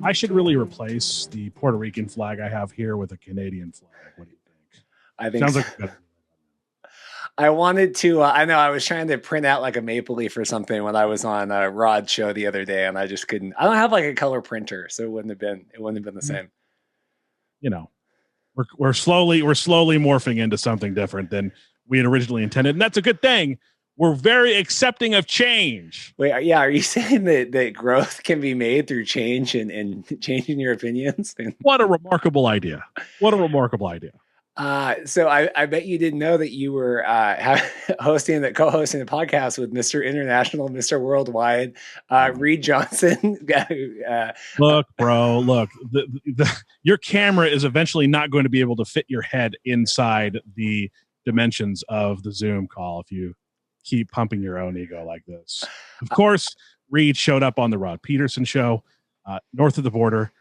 I should really replace the Puerto Rican flag I have here with a Canadian flag. What do you think? I think sounds so. like a better. I wanted to, I know I was trying to print out like a maple leaf or something when I was on Rod's show the other day, and I just couldn't. I don't have like a color printer, so it wouldn't have been the same. You know, we're slowly morphing into something different than we had originally intended, and that's a good thing. We're very accepting of change. Wait, yeah, are you saying that growth can be made through change and changing your opinions? What a remarkable idea. What a remarkable idea. So I bet you didn't know that you were co-hosting the podcast with Mr. International, Mr. Worldwide, Reed Johnson. Look, bro, look, your camera is eventually not going to be able to fit your head inside the dimensions of the Zoom call if you keep pumping your own ego like this. Of course, Reed showed up on the Rod Peterson show, north of the border,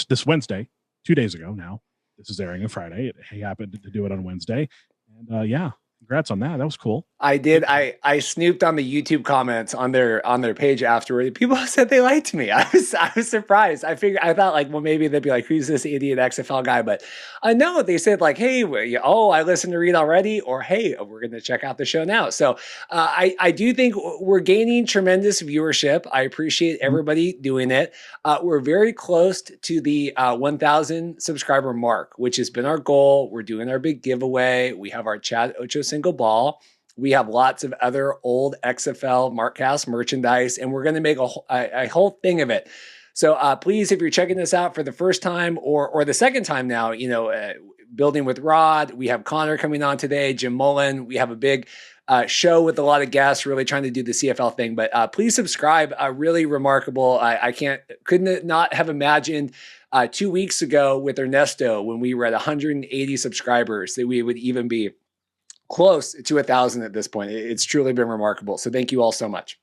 this Wednesday, 2 days ago now. This is airing on Friday. He happened to do it on Wednesday. And yeah, congrats on that. That was cool. I did. I snooped on the YouTube comments on their page afterward. People said they liked me. I was surprised. I thought like, well, maybe they'd be like, who's this idiot XFL guy? But I know they said like, hey, I listened to Reed already, or hey, we're going to check out the show now. So I do think we're gaining tremendous viewership. I appreciate everybody doing it. We're very close to the 1,000 subscriber mark, which has been our goal. We're doing our big giveaway. We have our Chad Ocho single ball. We have lots of other old XFL Markcast merchandise, and we're going to make a whole thing of it. So please, if you're checking this out for the first time or the second time now, Building with Rod, we have Connor coming on today, Jim Mullin. We have a big show with a lot of guests really trying to do the CFL thing. But please subscribe. Really remarkable. I couldn't not have imagined 2 weeks ago with Ernesto when we were at 180 subscribers that we would even be close to 1,000 at this point. It's truly been remarkable. So thank you all so much.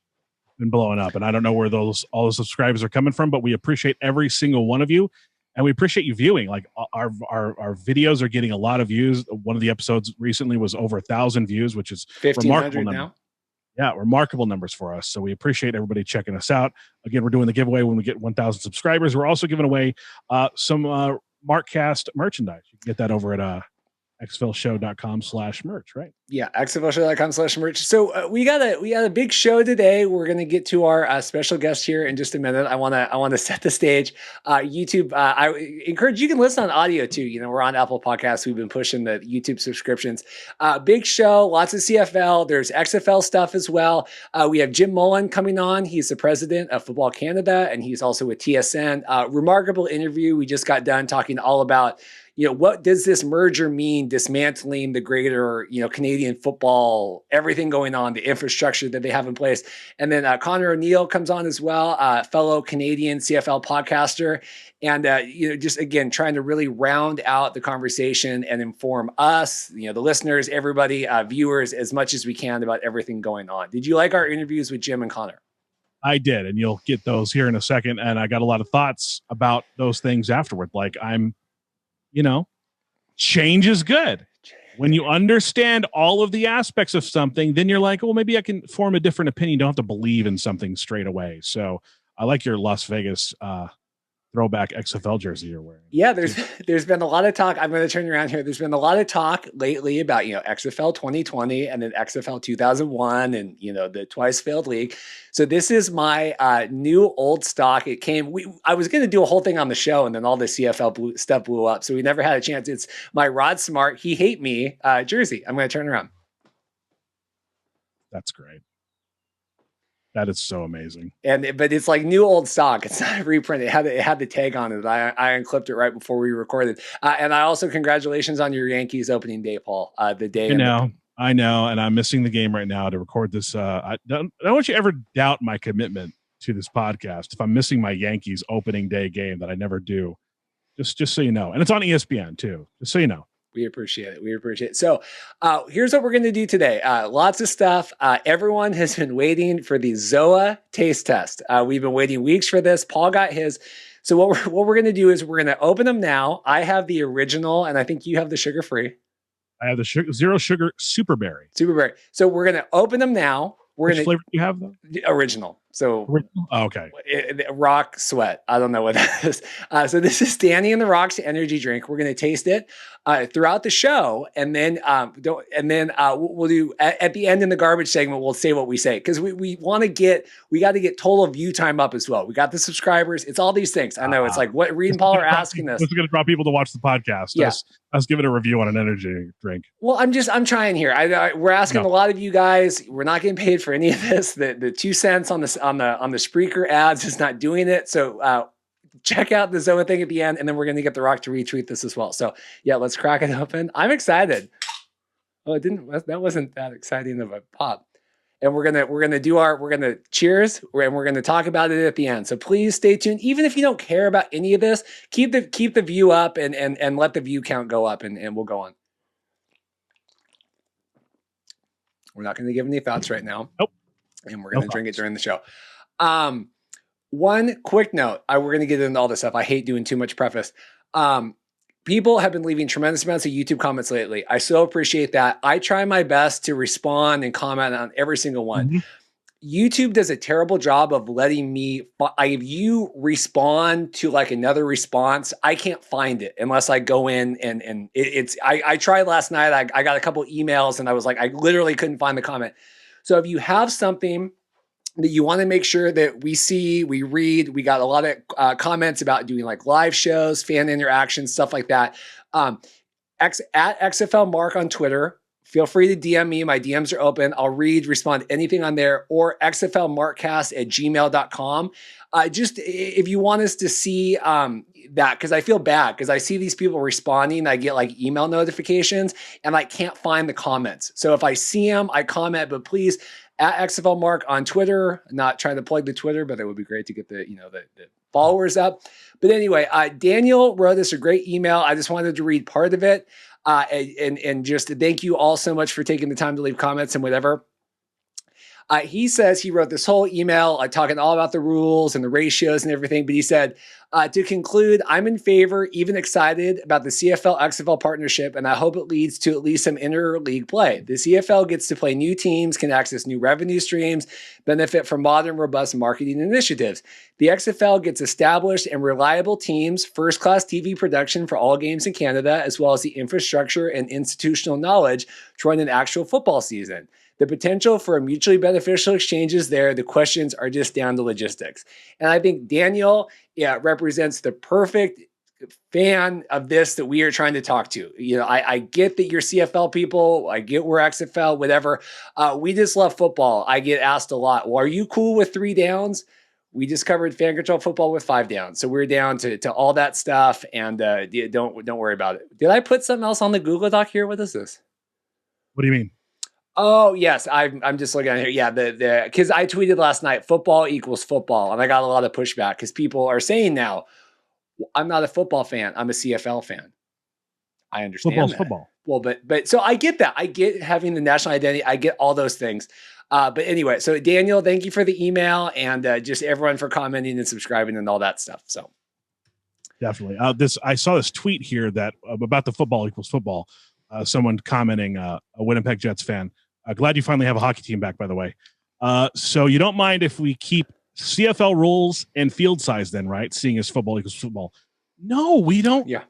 Been blowing up, and I don't know where all the subscribers are coming from, but we appreciate every single one of you, and we appreciate you viewing. Like our videos are getting a lot of views. One of the episodes recently was over 1,000 views, which is remarkable now. Yeah, remarkable numbers for us. So we appreciate everybody checking us out. Again, we're doing the giveaway when we get 1,000 subscribers. We're also giving away some Markcast merchandise. You can get that over at xflshow.com/merch, right? Yeah, xflshow.com/merch. So we got a big show today. We're going to get to our special guest here in just a minute. I want to set the stage. YouTube, I encourage you can listen on audio too. We're on Apple Podcasts. We've been pushing the YouTube subscriptions. Big show, lots of CFL. There's XFL stuff as well. We have Jim Mullin coming on. He's the president of Football Canada, and he's also with TSN. Remarkable interview. We just got done talking all about what does this merger mean, dismantling the greater, Canadian football, everything going on, the infrastructure that they have in place. And then Connor O'Neill comes on as well, fellow Canadian CFL podcaster. And, just again, trying to really round out the conversation and inform us, the listeners, everybody, viewers, as much as we can about everything going on. Did you like our interviews with Jim and Connor? I did. And you'll get those here in a second. And I got a lot of thoughts about those things afterward. Like change is good. When you understand all of the aspects of something, then you're like, well, maybe I can form a different opinion. You don't have to believe in something straight away. So I like your Las Vegas throwback XFL jersey you're wearing. Yeah, there's been a lot of talk. I'm going to turn around here. There's been a lot of talk lately about, XFL 2020 and then XFL 2001 and, the twice failed league. So this is my new old stock. It came, I was going to do a whole thing on the show and then all the CFL stuff blew up. So we never had a chance. It's my Rod Smart, He Hate Me jersey. I'm going to turn around. That's great. That is so amazing. But it's like new old stock. It's not a reprint. It had the tag on it. I unclipped it right before we recorded. And I also congratulations on your Yankees opening day, Paul. The day. I know. And I'm missing the game right now to record this. I don't want you to ever doubt my commitment to this podcast. If I'm missing my Yankees opening day game that I never do, just so you know. And it's on ESPN too, just so you know. We appreciate it. So here's what we're going to do today. Lots of stuff. Everyone has been waiting for the ZOA taste test. We've been waiting weeks for this. Paul got his. So what we're going to do is we're going to open them now. I have the original, and I think you have the sugar-free. I have the zero sugar superberry. Superberry. So we're going to open them now. Which flavor do you have though? Original. So original? Oh, okay. Rock Sweat. I don't know what that is. So this is Danny and the Rock's energy drink. We're going to taste it throughout the show, and then we'll do at the end in the garbage segment. We'll say what we say because we got to get total view time up as well. We got the subscribers. It's all these things. I know it's like what Reed and Paul are asking us. This is going to draw people to watch the podcast. Yeah. Let's give it a review on an energy drink. Well, I'm trying here. We're asking a lot of you guys. We're not getting paid for any of this. The 2 cents on the Spreaker ads is not doing it. So check out the ZOA thing at the end, and then we're going to get the Rock to retweet this as well. So yeah, let's crack it open. I'm excited. Oh, that wasn't that exciting of a pop. And we're gonna cheers, and we're gonna talk about it at the end. So please stay tuned. Even if you don't care about any of this, keep the view up and let the view count go up, and we'll go on. We're not gonna give any thoughts right now. Nope. And we're gonna drink it during the show. One quick note. We're gonna get into all this stuff. I hate doing too much preface. People have been leaving tremendous amounts of YouTube comments lately. I so appreciate that. I try my best to respond and comment on every single one. Mm-hmm. YouTube does a terrible job of letting me, if you respond to like another response, I can't find it unless I go in and I tried last night. I got a couple emails and I was like, I literally couldn't find the comment. So if you have something that you want to make sure that we see, we read, we got a lot of comments about doing like live shows, fan interactions, stuff like that. At XFL Mark on Twitter, feel free to DM me. My DMs are open. I'll read, respond to anything on there, or xflmarkcast@gmail.com. Just if you want us to see that, because I feel bad because I see these people responding. I get like email notifications and I can't find the comments. So if I see them, I comment, but please, at XFL Mark on Twitter, not trying to plug the Twitter, but it would be great to get the followers up. But anyway, Daniel wrote us a great email. I just wanted to read part of it. And just to thank you all so much for taking the time to leave comments and whatever. He says he wrote this whole email talking all about the rules and the ratios and everything. But he said, to conclude, I'm in favor, even excited about the CFL-XFL partnership, and I hope it leads to at least some inter-league play. The CFL gets to play new teams, can access new revenue streams, benefit from modern, robust marketing initiatives. The XFL gets established and reliable teams, first-class TV production for all games in Canada, as well as the infrastructure and institutional knowledge to run an actual football season. The potential for mutually beneficial exchanges there. The questions are just down to logistics. And I think Daniel represents the perfect fan of this that we are trying to talk to. I get that you're CFL people. I get we're XFL, whatever. We just love football. I get asked a lot, well, are you cool with 3 downs? We just covered fan control football with 5 downs. So we're down to all that stuff. And don't worry about it. Did I put something else on the Google Doc here? What is this? What do you mean? Oh, yes. I'm just looking at it here. Yeah, because I tweeted last night, football equals football. And I got a lot of pushback because people are saying now, I'm not a football fan. I'm a CFL fan. I understand Football's that. Football. Well, but so I get that. I get having the national identity. I get all those things. But anyway, so Daniel, thank you for the email and just everyone for commenting and subscribing and all that stuff. So definitely. I saw this tweet here that about the football equals football. Someone commenting, a Winnipeg Jets fan. Glad you finally have a hockey team back, by the way. So you don't mind if we keep CFL rules and field size then, right? Seeing as football equals football. No, we don't. Yeah.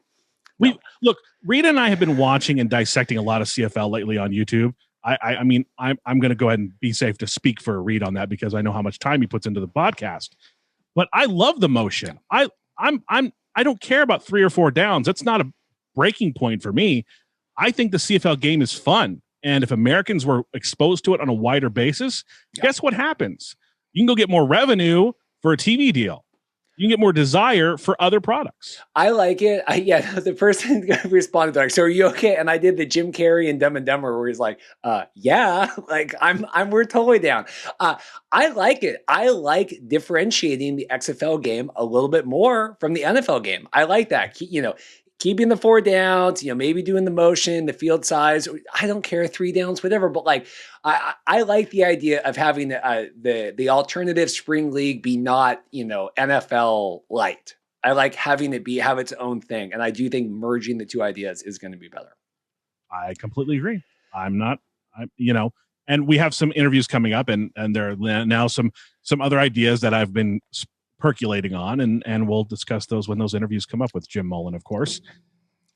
Look, Rita and I have been watching and dissecting a lot of CFL lately on YouTube. I mean, I'm going to go ahead and be safe to speak for Reed on that because I know how much time he puts into the podcast. But I love the motion. I don't care about 3 or 4 downs. That's not a breaking point for me. I think the CFL game is fun. And if Americans were exposed to it on a wider basis, guess what happens? You can go get more revenue for a TV deal. You can get more desire for other products. I like it. The person responded like, so are you okay? And I did the Jim Carrey and Dumb and Dumber where he's like, yeah, like we're totally down. I like it. I like differentiating the XFL game a little bit more from the NFL game. I like that. Keeping the 4 downs, maybe doing the motion, the field size. I don't care, 3 downs, whatever. But like, I like the idea of having the alternative spring league be not, NFL light. I like having it have its own thing. And I do think merging the 2 ideas is going to be better. I completely agree. And we have some interviews coming up, and there are now some other ideas that I've been percolating on, and we'll discuss those when those interviews come up with Jim Mullin, of course,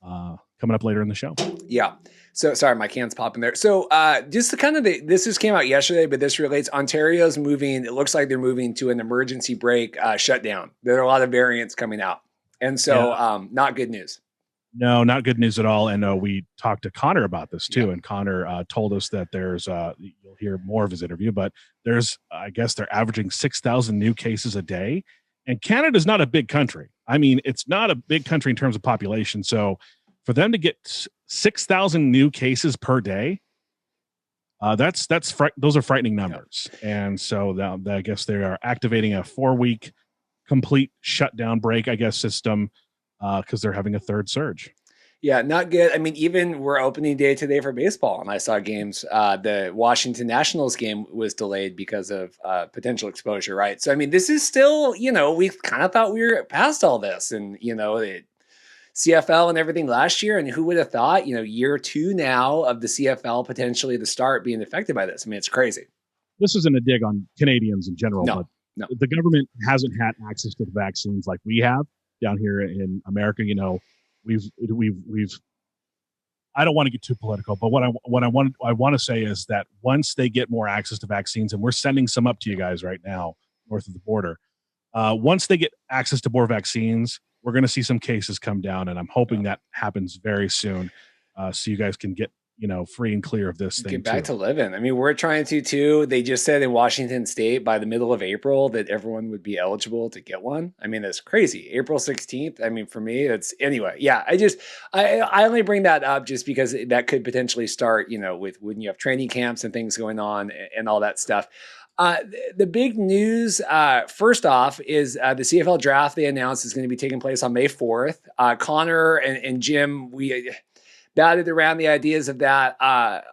coming up later in the show. Yeah. So sorry, my can's popping there. So just to kind of this just came out yesterday, but this relates. Ontario's moving. It looks like they're moving to an emergency break shutdown. There are a lot of variants coming out, and so not good news. No, not good news at all. And we talked to Connor about this too. Yeah. And Connor told us that there's, you'll hear more of his interview, but I guess they're averaging 6,000 new cases a day. And Canada's not a big country. I mean, it's not a big country in terms of population. So for them to get 6,000 new cases per day, those are frightening numbers. Yeah. And so I guess they are activating a 4-week complete shutdown break, I guess, system, because they're having a third surge. Yeah, not good. I mean, even we're opening day today for baseball, and I saw games. The Washington Nationals game was delayed because of potential exposure, right? So, I mean, this is still, we kind of thought we were past all this, and, CFL and everything last year, and who would have thought, year 2 now of the CFL potentially the start being affected by this. I mean, it's crazy. This isn't a dig on Canadians in general, but the government hasn't had access to the vaccines like we have. Down here in America, we've. I don't want to get too political, but what I want to say is that once they get more access to vaccines, and we're sending some up to you guys right now north of the border, once they get access to more vaccines, we're going to see some cases come down, and I'm hoping that happens very soon, so you guys can get free and clear of this thing. Get back to living. I mean, we're trying to too. They just said in Washington State by the middle of April that everyone would be eligible to get one. I mean, that's crazy. April 16th. I mean, for me, anyway. Yeah, I only bring that up just because that could potentially start, with when you have training camps and things going on and all that stuff. The big news, first off, is the CFL draft they announced is going to be taking place on May 4th. Connor and Jim, we batted around the ideas of that. I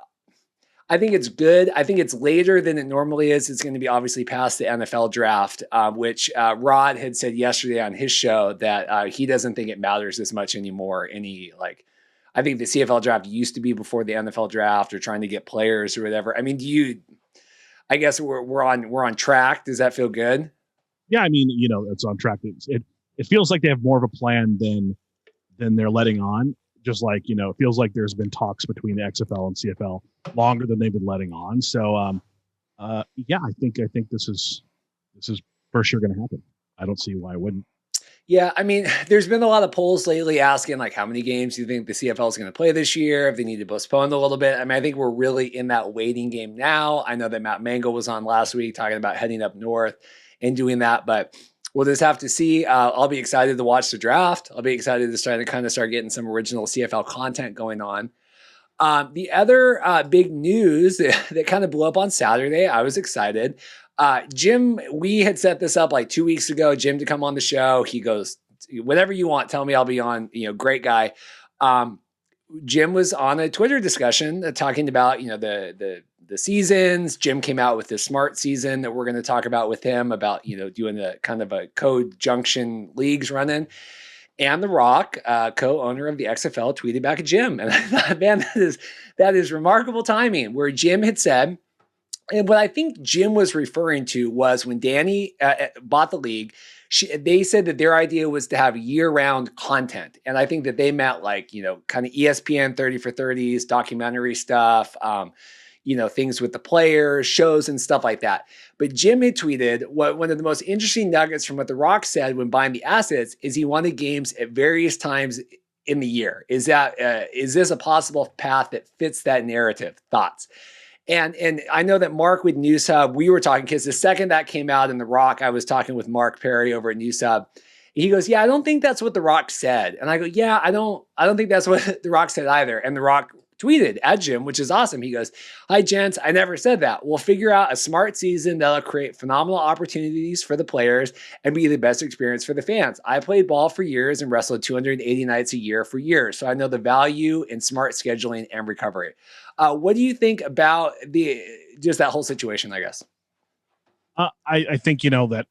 think it's good. I think it's later than it normally is. It's going to be obviously past the NFL draft, which Rod had said yesterday on his show that he doesn't think it matters as much anymore. I think the CFL draft used to be before the NFL draft or trying to get players or whatever. I mean, I guess we're on track. Does that feel good? Yeah, I mean, it's on track. It feels like they have more of a plan than they're letting on. Just like, it feels like there's been talks between the XFL and CFL longer than they've been letting on. So, yeah, I think this is for sure going to happen. I don't see why it wouldn't. Yeah, I mean, there's been a lot of polls lately asking, like, how many games do you think the CFL is going to play this year? If they need to postpone a little bit. I mean, I think we're really in that waiting game now. I know that Matt Mangle was on last week talking about heading up north and doing that, but we'll just have to see. I'll be excited to watch the draft. I'll be excited to start getting some original CFL content going on. The other big news that kind of blew up on Saturday, I was excited. Jim, we had set this up like 2 weeks ago, Jim to come on the show. He goes, whatever you want, tell me, I'll be on, great guy. Jim was on a Twitter discussion talking about, the seasons. Jim came out with this smart season that we're going to talk about with him about, doing a kind of a code junction leagues running. And The Rock, co-owner of the XFL, tweeted back at Jim. And I thought, man, that is remarkable timing, where Jim had said, and what I think Jim was referring to was when Danny bought the league, they said that their idea was to have year-round content. And I think that they meant like, kind of ESPN 30 for 30s, documentary stuff, things with the players, shows and stuff like that. But Jim had tweeted one of the most interesting nuggets from what The Rock said when buying the assets is he wanted games at various times in the year. Is this a possible path that fits that narrative? Thoughts? And I know that Mark with News Hub, we were talking because the second that came out in The Rock, I was talking with Mark Perry over at News Hub. He goes, yeah, I don't think that's what The Rock said. And I go, yeah, I don't think that's what The Rock said either. And The Rock tweeted at Jim, which is awesome. He goes, hi, gents. I never said that. We'll figure out a smart season that'll create phenomenal opportunities for the players and be the best experience for the fans. I played ball for years and wrestled 280 nights a year for years. So I know the value in smart scheduling and recovery. What do you think about just that whole situation, I guess? I think, that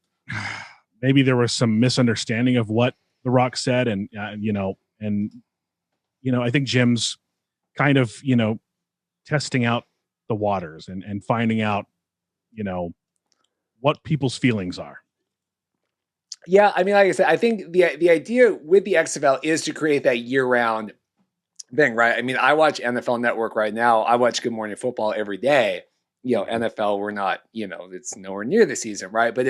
maybe there was some misunderstanding of what The Rock said. And I think Jim's kind of, testing out the waters and finding out, what people's feelings are. Yeah, I mean, like I said, I think the idea with the XFL is to create that year-round thing, right? I mean, I watch NFL Network right now. I watch Good Morning Football every day. NFL, we're not, it's nowhere near the season, right? But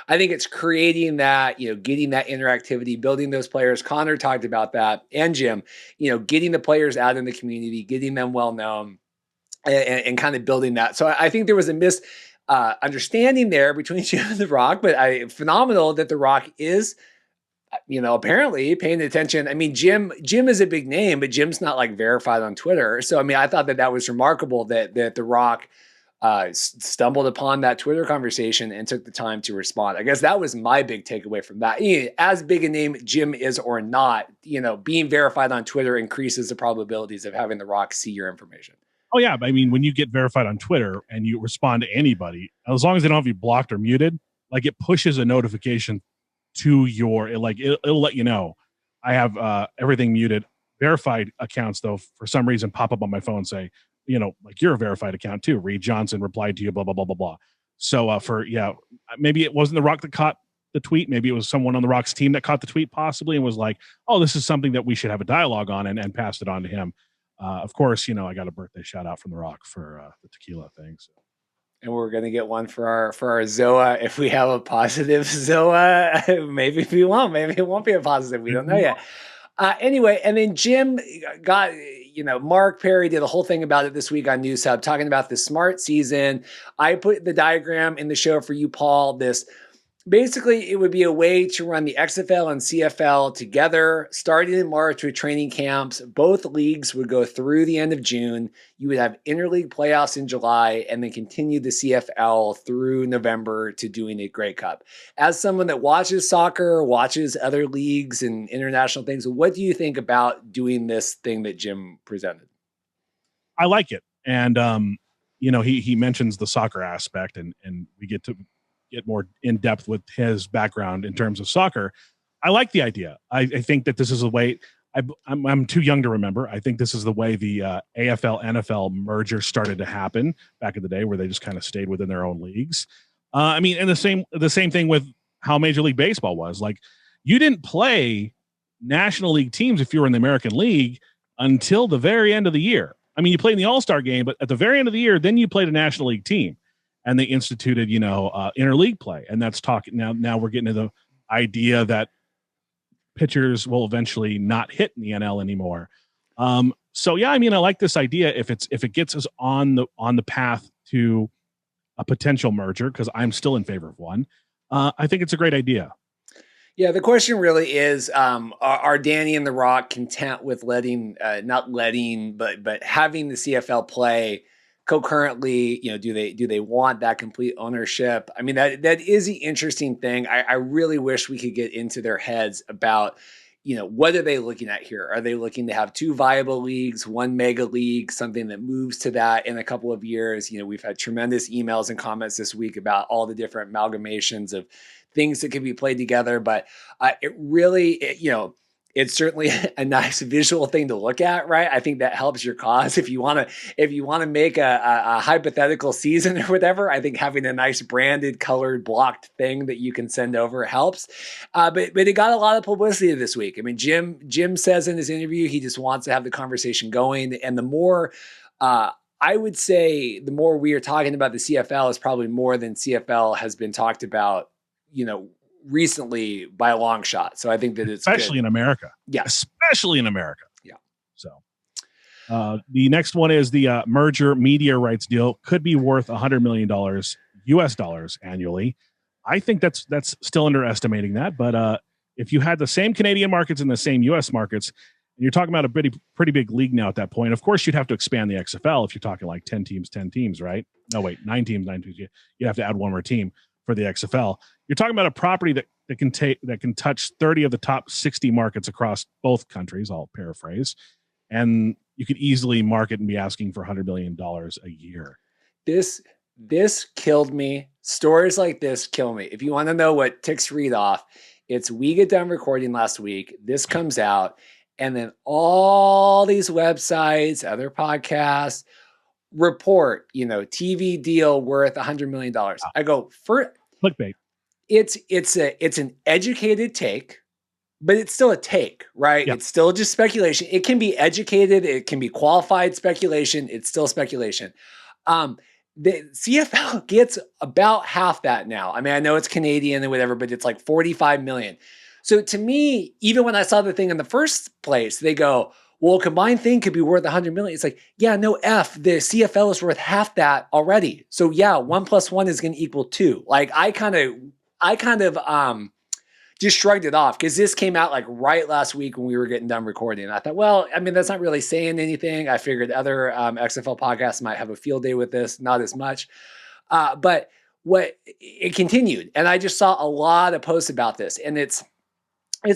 I think it's creating that, getting that interactivity, building those players. Connor talked about that, and Jim, getting the players out in the community, getting them well known, and kind of building that. So I think there was a understanding there between Jim and The Rock, but phenomenal that The Rock is, apparently paying attention. I mean, Jim is a big name, but Jim's not like verified on Twitter. So, I mean, I thought that was remarkable that The Rock stumbled upon that Twitter conversation and took the time to respond. I guess that was my big takeaway from that. As big a name Jim is or not, being verified on Twitter increases the probabilities of having The Rock see your information. Oh yeah, I mean, when you get verified on Twitter and you respond to anybody, as long as they don't have you blocked or muted, like it pushes a notification to it'll let you know. I have everything muted. Verified accounts, though, for some reason pop up on my phone and say, like you're a verified account too. Reed Johnson replied to you, blah, blah, blah, blah, blah. So maybe it wasn't The Rock that caught the tweet. Maybe it was someone on The Rock's team that caught the tweet possibly and was like, oh, this is something that we should have a dialogue on and passed it on to him. Of course, I got a birthday shout out from The Rock for the tequila thing. So. And we're gonna get one for our ZOA if we have a positive ZOA. Maybe we won't. Maybe it won't be a positive. We don't know yet. Anyway, and then Jim got, Mark Perry did a whole thing about it this week on News Hub, talking about the smart season. I put the diagram in the show for you, Paul. Basically, it would be a way to run the XFL and CFL together, starting in March with training camps. Both leagues would go through the end of June. You would have interleague playoffs in July, and then continue the CFL through November to doing a Grey Cup. As someone that watches soccer, watches other leagues and international things, what do you think about doing this thing that Jim presented? I like it. And, he mentions the soccer aspect, and we get to get more in depth with his background in terms of soccer. I like the idea. I think that this is a way. I'm too young to remember. I think this is the way the AFL NFL merger started to happen back in the day, where they just kind of stayed within their own leagues. And the same thing with how Major League Baseball was. Like, you didn't play National League teams if you were in the American League until the very end of the year. I mean, you played in the All-Star game, but at the very end of the year, then you played a National League team. And they instituted, interleague play. And that's talking now we're getting to the idea that pitchers will eventually not hit in the NL anymore. I like this idea if it gets us on the path to a potential merger, because I'm still in favor of one. I think it's a great idea. Yeah, the question really is, are Danny and The Rock content with but having the CFL play concurrently? Do they want that complete ownership? I mean, that is the interesting thing. I really wish we could get into their heads about, what are they looking at here? Are they looking to have two viable leagues, one mega league, something that moves to that in a couple of years? We've had tremendous emails and comments this week about all the different amalgamations of things that can be played together. But it's certainly a nice visual thing to look at, right? I think that helps your cause. If you want to make a hypothetical season or whatever, I think having a nice branded, colored, blocked thing that you can send over helps. But it got a lot of publicity this week. I mean, Jim says in his interview, he just wants to have the conversation going. And the more, I would say, the more we are talking about the CFL is probably more than CFL has been talked about, recently by a long shot. So I think that it's especially good. In America. Yeah. Especially in America. Yeah. So the next one is the merger media rights deal could be worth $100 million US dollars annually. I think that's still underestimating that. But if you had the same Canadian markets and the same US markets, and you're talking about a pretty big league now at that point, of course you'd have to expand the XFL if you're talking like 10 teams, right? No, wait, 9 teams. You have to add one more team for the XFL. You're talking about a property that can touch 30 of the top 60 markets across both countries. I'll paraphrase, and you could easily market and be asking for $100 million a year. This killed me. Stories like this kill me. If you want to know what ticks Reed off, we get done recording last week. This comes out, And then all these websites, other podcasts report, TV deal worth $100 million. I go, for clickbait. It's an educated take, but it's still a take, right? Yep. It's still just speculation. It can be educated. It can be qualified speculation. It's still speculation. The CFL gets about half that now. I mean, I know it's Canadian and whatever, but it's like 45 million. So to me, even when I saw the thing in the first place, they go, well, a combined thing could be worth 100 million. It's like, yeah, no F. The CFL is worth half that already. So yeah, 1 + 1 is going to equal 2. Like I kind of just shrugged it off because this came out like right last week when we were getting done recording. And I thought, well, I mean, that's not really saying anything. I figured other XFL podcasts might have a field day with this, not as much. But it continued. And I just saw a lot of posts about this, and it's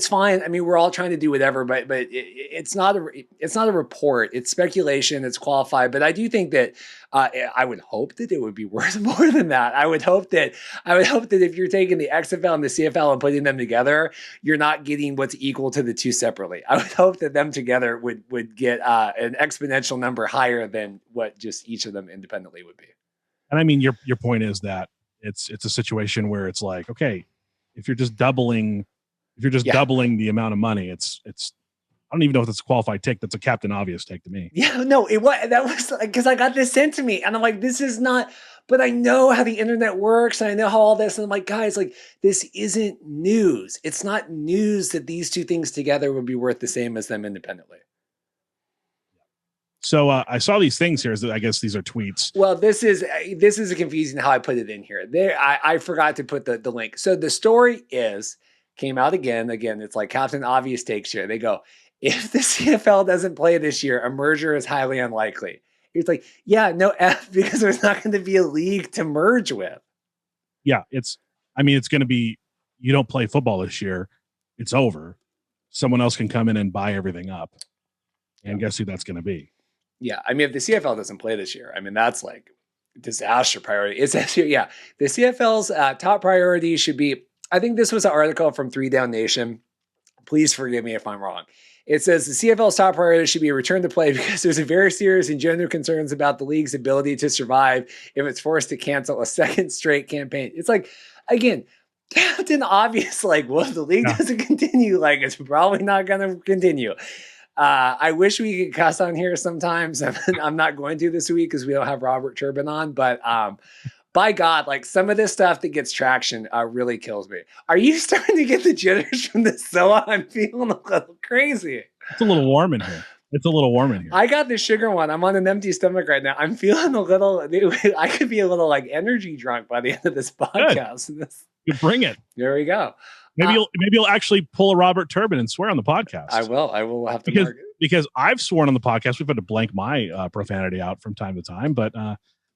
fine. I mean, we're all trying to do whatever, but it's not a report. It's speculation. It's qualified. But I do think that I would hope that it would be worth more than that. I would hope that if you're taking the XFL and the CFL and putting them together, you're not getting what's equal to the two separately. I would hope that them together would get an exponential number higher than what just each of them independently would be. And I mean, your point is that it's a situation where it's like, okay, if you're just doubling the amount of money, it's I don't even know if that's a qualified take. That's a Captain Obvious take to me. Yeah, no, that was because I got this sent to me and I'm like, this is not, but I know how the internet works and I know how all this, and I'm like, guys, like this isn't news. It's not news that these two things together would be worth the same as them independently. So I saw these things here. I guess these are tweets. Well, this is confusing how I put it in here. I forgot to put the link. So the story came out again. It's like Captain Obvious takes here. They go, if the CFL doesn't play this year, a merger is highly unlikely. It's like, yeah, no F, because there's not going to be a league to merge with. Yeah, it's going to be, you don't play football this year, it's over. Someone else can come in and buy everything up. And guess who that's going to be? Yeah, I mean, if the CFL doesn't play this year, I mean, that's like disaster priority. It's actually, yeah, the CFL's top priority should be, I think this was an article from 3 Down Nation. Please forgive me if I'm wrong. It says the CFL's top priority should be a return to play because there's a very serious and genuine concerns about the league's ability to survive if it's forced to cancel a second straight campaign. It's like, again, Captain Obvious, like, well, if the league doesn't continue, like, it's probably not going to continue. I wish we could cuss on here sometimes. I'm not going to this week because we don't have Robert Turbin on, but by God, like some of this stuff that gets traction really kills me. Are you starting to get the jitters from the ZOA? I'm feeling a little crazy. It's a little warm in here. I got the sugar one. I'm on an empty stomach right now. I'm feeling a little, I could be a little like energy drunk by the end of this podcast. You bring it. There we go. Maybe you'll actually pull a Robert Turbin and swear on the podcast. I will have to because I've sworn on the podcast. We've had to blank my profanity out from time to time, but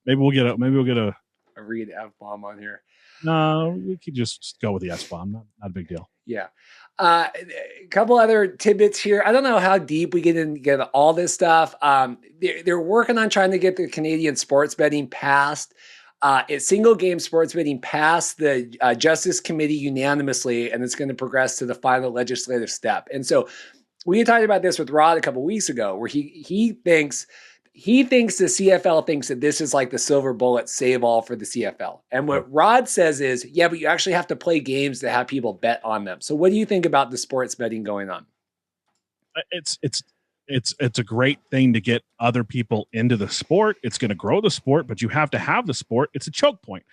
maybe we'll get a read F-bomb on here. No, we could just go with the S-bomb. Not a big deal. Yeah. A couple other tidbits here. I don't know how deep we get into all this stuff. They're working on trying to get the Canadian sports betting passed. It's single game sports betting passed the Justice Committee unanimously, and it's going to progress to the final legislative step. And so we had talked about this with Rod a couple of weeks ago, where he thinks the CFL thinks that this is like the silver bullet save all for the CFL. And what Rod says is, yeah, but you actually have to play games that have people bet on them. So what do you think about the sports betting going on? It's a great thing to get other people into the sport. It's going to grow the sport, but you have to have the sport. It's a choke point.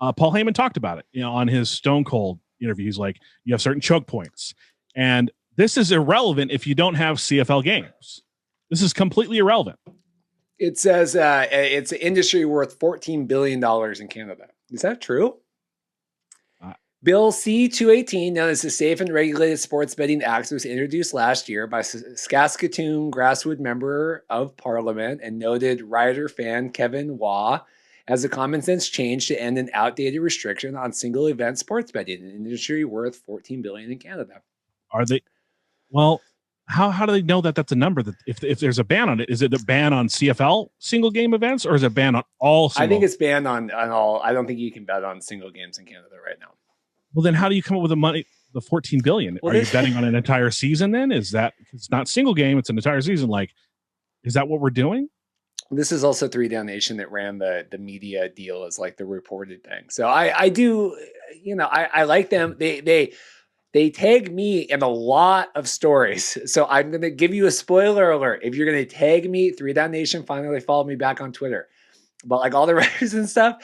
Paul Heyman talked about it, on his Stone Cold interview. He's like, you have certain choke points, and this is irrelevant if you don't have CFL games. This is completely irrelevant. It says it's an industry worth $14 billion in Canada. Is that true? Bill C-218, known as the Safe and Regulated Sports Betting Act, was introduced last year by Saskatoon Grasswood Member of Parliament and noted Rider fan Kevin Waugh as a common sense change to end an outdated restriction on single event sports betting, an industry worth $14 billion in Canada. Are they? Well, how do they know that that's a number? That if there's a ban on it, is it a ban on CFL single game events, or is it a ban on all? I think it's banned on all. I don't think you can bet on single games in Canada right now. Well, then how do you come up with the money? the 14 billion? Well, Are you betting on an entire season then? Is that, it's not single game, it's an entire season. Like, is that what we're doing? This is also 3 Down Nation that ran the media deal as like the reported thing. So I do, I like them. They tag me in a lot of stories. So I'm going to give you a spoiler alert. If you're going to tag me, 3 Down Nation finally followed me back on Twitter. But like all the writers and stuff,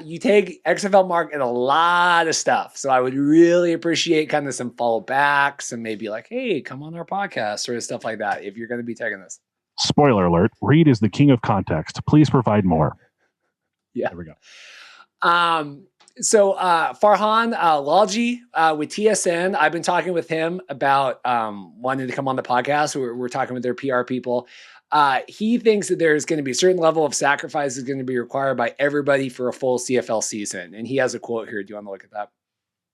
you tag XFL Mark in a lot of stuff. So I would really appreciate kind of some follow backs and maybe like, hey, come on our podcast, sort of stuff like that if you're going to be tagging this. Spoiler alert, Reed is the king of context. Please provide more. Yeah. There we go. So Farhan Lalji with TSN, I've been talking with him about wanting to come on the podcast. We're talking with their PR people. He thinks that there's going to be a certain level of sacrifice is going to be required by everybody for a full CFL season. And he has a quote here. Do you want to look at that?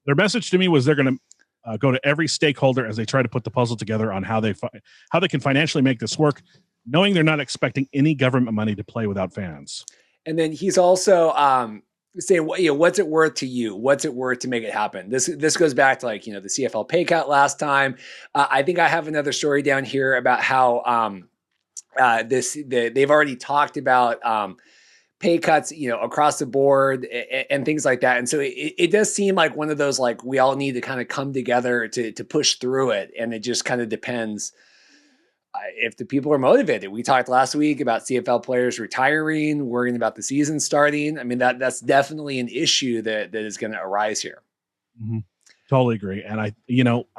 Their message to me was they're going to go to every stakeholder as they try to put the puzzle together on how they can financially make this work, knowing they're not expecting any government money to play without fans. And then he's also saying, what's it worth to you? What's it worth to make it happen? This goes back to like, the CFL pay cut last time. I think I have another story down here about how they've already talked about pay cuts, across the board and things like that. And so it does seem like one of those, like, we all need to kind of come together to push through it. And it just kind of depends if the people are motivated. We talked last week about CFL players retiring, worrying about the season starting. I mean, that's definitely an issue that is going to arise here. Mm-hmm. Totally agree. And I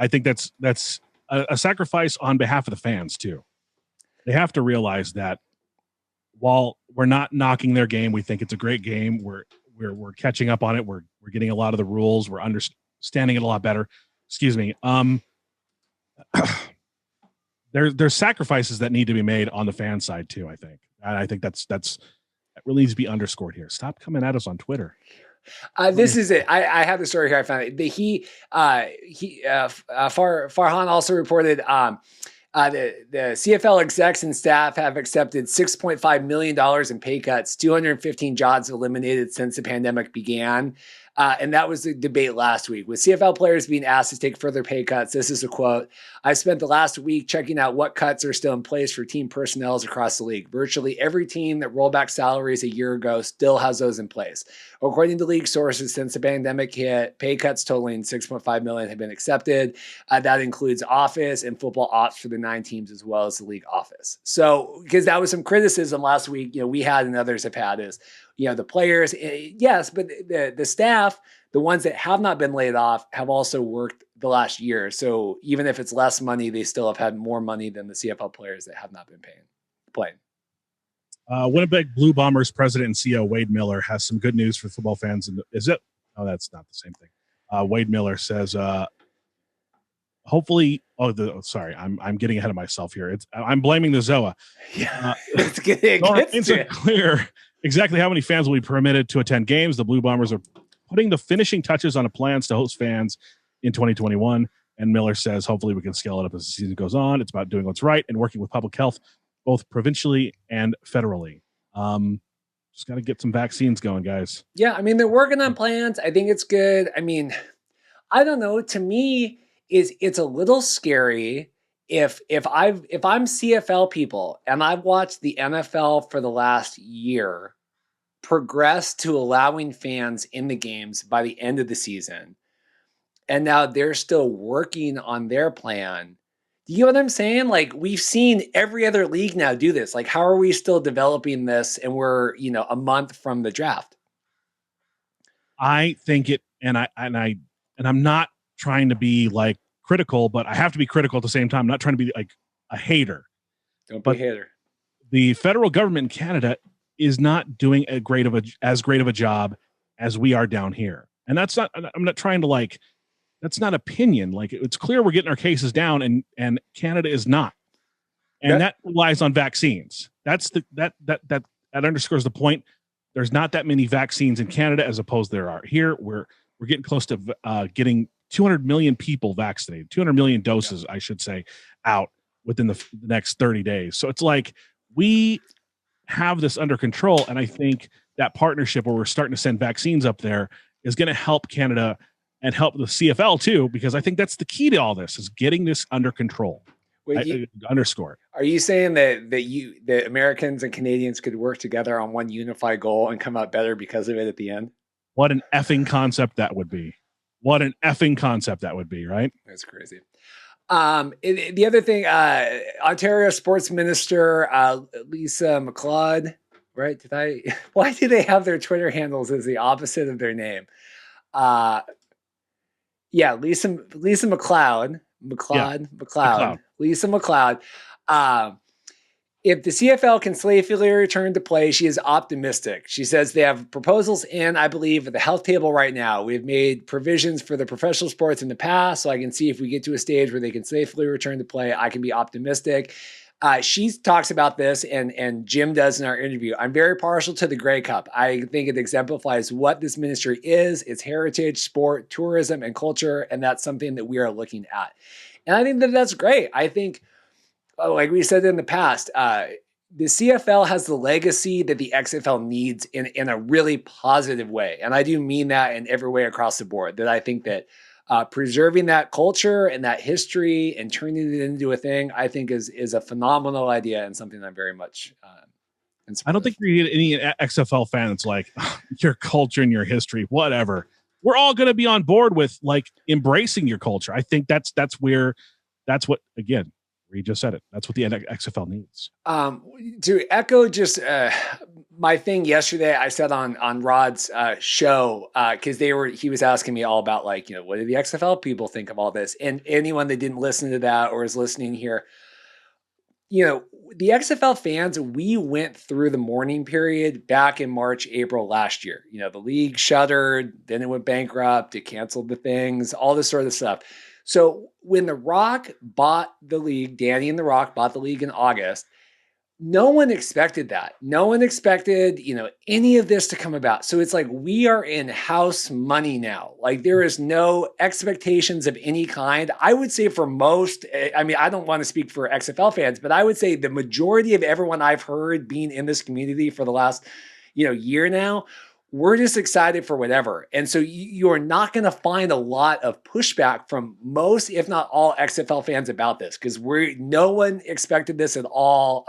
think that's a sacrifice on behalf of the fans too. They have to realize that while we're not knocking their game, we think it's a great game. We're catching up on it. We're getting a lot of the rules. We're understanding it a lot better. Excuse me. There's sacrifices that need to be made on the fan side too, I think. And I think that really needs to be underscored here. Stop coming at us on Twitter. This is it. I have the story here. I found it. Farhan also reported the CFL execs and staff have accepted $6.5 million in pay cuts, 215 jobs eliminated since the pandemic began. And that was the debate last week. With CFL players being asked to take further pay cuts, this is a quote: "I spent the last week checking out what cuts are still in place for team personnel across the league. Virtually every team that rolled back salaries a year ago still has those in place. According to league sources, since the pandemic hit, pay cuts totaling $6.5 million have been accepted. That includes office and football ops for the 9 teams as well as the league office." So, because that was some criticism last week, we had and others have had is, the players, yes, but the staff, the ones that have not been laid off, have also worked the last year. So even if it's less money, they still have had more money than the CFL players that have not been playing. Winnipeg Blue Bombers president and CEO Wade Miller has some good news for football fans. Is it? Oh, that's not the same thing. Wade Miller says, hopefully. Sorry, I'm getting ahead of myself here. I'm blaming the ZOA. Yeah, it's clear exactly how many fans will be permitted to attend games. The Blue Bombers are putting the finishing touches on a plans to host fans in 2021. And Miller says, hopefully we can scale it up as the season goes on. It's about doing what's right and working with public health, both provincially and federally. Just got to get some vaccines going, guys. Yeah, I mean, they're working on plans. I think it's good. I mean, I don't know. To me, it's a little scary if I'm CFL people and I've watched the NFL for the last year progress to allowing fans in the games by the end of the season, and now they're still working on their plan. Do you know what I'm saying? Like, we've seen every other league now do this. Like, how are we still developing this and we're, a month from the draft? I think it, and I'm not trying to be like critical, but I have to be critical at the same time. I'm not trying to be like a hater. Don't be a hater. The federal government in Canada is not doing as great of a job as we are down here. And I'm not trying to that's not opinion. Like, it's clear we're getting our cases down and Canada is not. And that relies on vaccines. That underscores the point. There's not that many vaccines in Canada as opposed there are here. We're getting close to getting 200 million people vaccinated, 200 million doses, I should say, out within the next 30 days. So it's like we have this under control. And I think that partnership where we're starting to send vaccines up there is going to help Canada and help the CFL too, because I think that's the key to all this is getting this under control. Underscore. Are you saying that Americans and Canadians could work together on one unified goal and come out better because of it at the end? What an effing concept that would be. What an effing concept that would be, right? That's crazy. The other thing, Ontario Sports Minister Lisa McLeod, right? Why do they have their Twitter handles as the opposite of their name? Yeah, Lisa McLeod. Lisa McLeod. If the CFL can safely return to play, she is optimistic. She says they have proposals in, I believe, at the health table right now. We've made provisions for the professional sports in the past, so I can see if we get to a stage where they can safely return to play, I can be optimistic. She talks about this, and Jim does in our interview. I'm very partial to the Grey Cup. I think it exemplifies what this ministry is. It's heritage, sport, tourism, and culture, and that's something that we are looking at. And I think that that's great. I think, like we said in the past, the CFL has the legacy that the XFL needs in a really positive way. And I do mean that in every way across the board, that I think that preserving that culture and that history and turning it into a thing, I think is a phenomenal idea and something I'm very much I don't think you get any XFL fan that's like, your culture and your history, whatever. We're all going to be on board with like embracing your culture. I think that's what, again, Reed just said it. That's what the XFL needs. To echo just my thing yesterday, I said on Rod's show, because he was asking me all about like, what do the XFL people think of all this? And anyone that didn't listen to that or is listening here, the XFL fans, we went through the mourning period back in March, April last year. The league shuttered, then it went bankrupt, it canceled the things, all this sort of stuff. So when The Rock bought the league, Danny and The Rock bought the league in August, no one expected that. No one expected, any of this to come about. So it's like we are in house money now. Like there is no expectations of any kind. I would say for most, I don't want to speak for XFL fans, but I would say the majority of everyone I've heard being in this community for the last, year now, we're just excited for whatever. And so you're not going to find a lot of pushback from most, if not all, XFL fans about this, because no one expected this at all.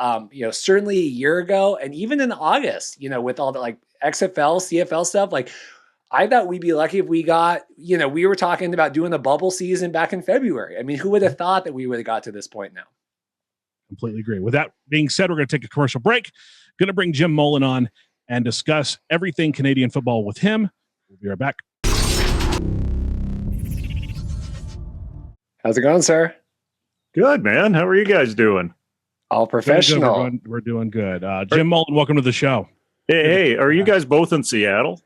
Certainly a year ago, and even in August, with all the like XFL, CFL stuff, like I thought we'd be lucky if we got, we were talking about doing a bubble season back in February. I mean, who would have thought that we would have got to this point now? Completely agree. With that being said, we're going to take a commercial break. Going to bring Jim Mullin on and discuss everything Canadian football with him. We'll be right back. How's it going, sir? Good, man. How are you guys doing? All professional. We're doing good. Jim Mullin, welcome to the show. Hey, are you guys both in Seattle?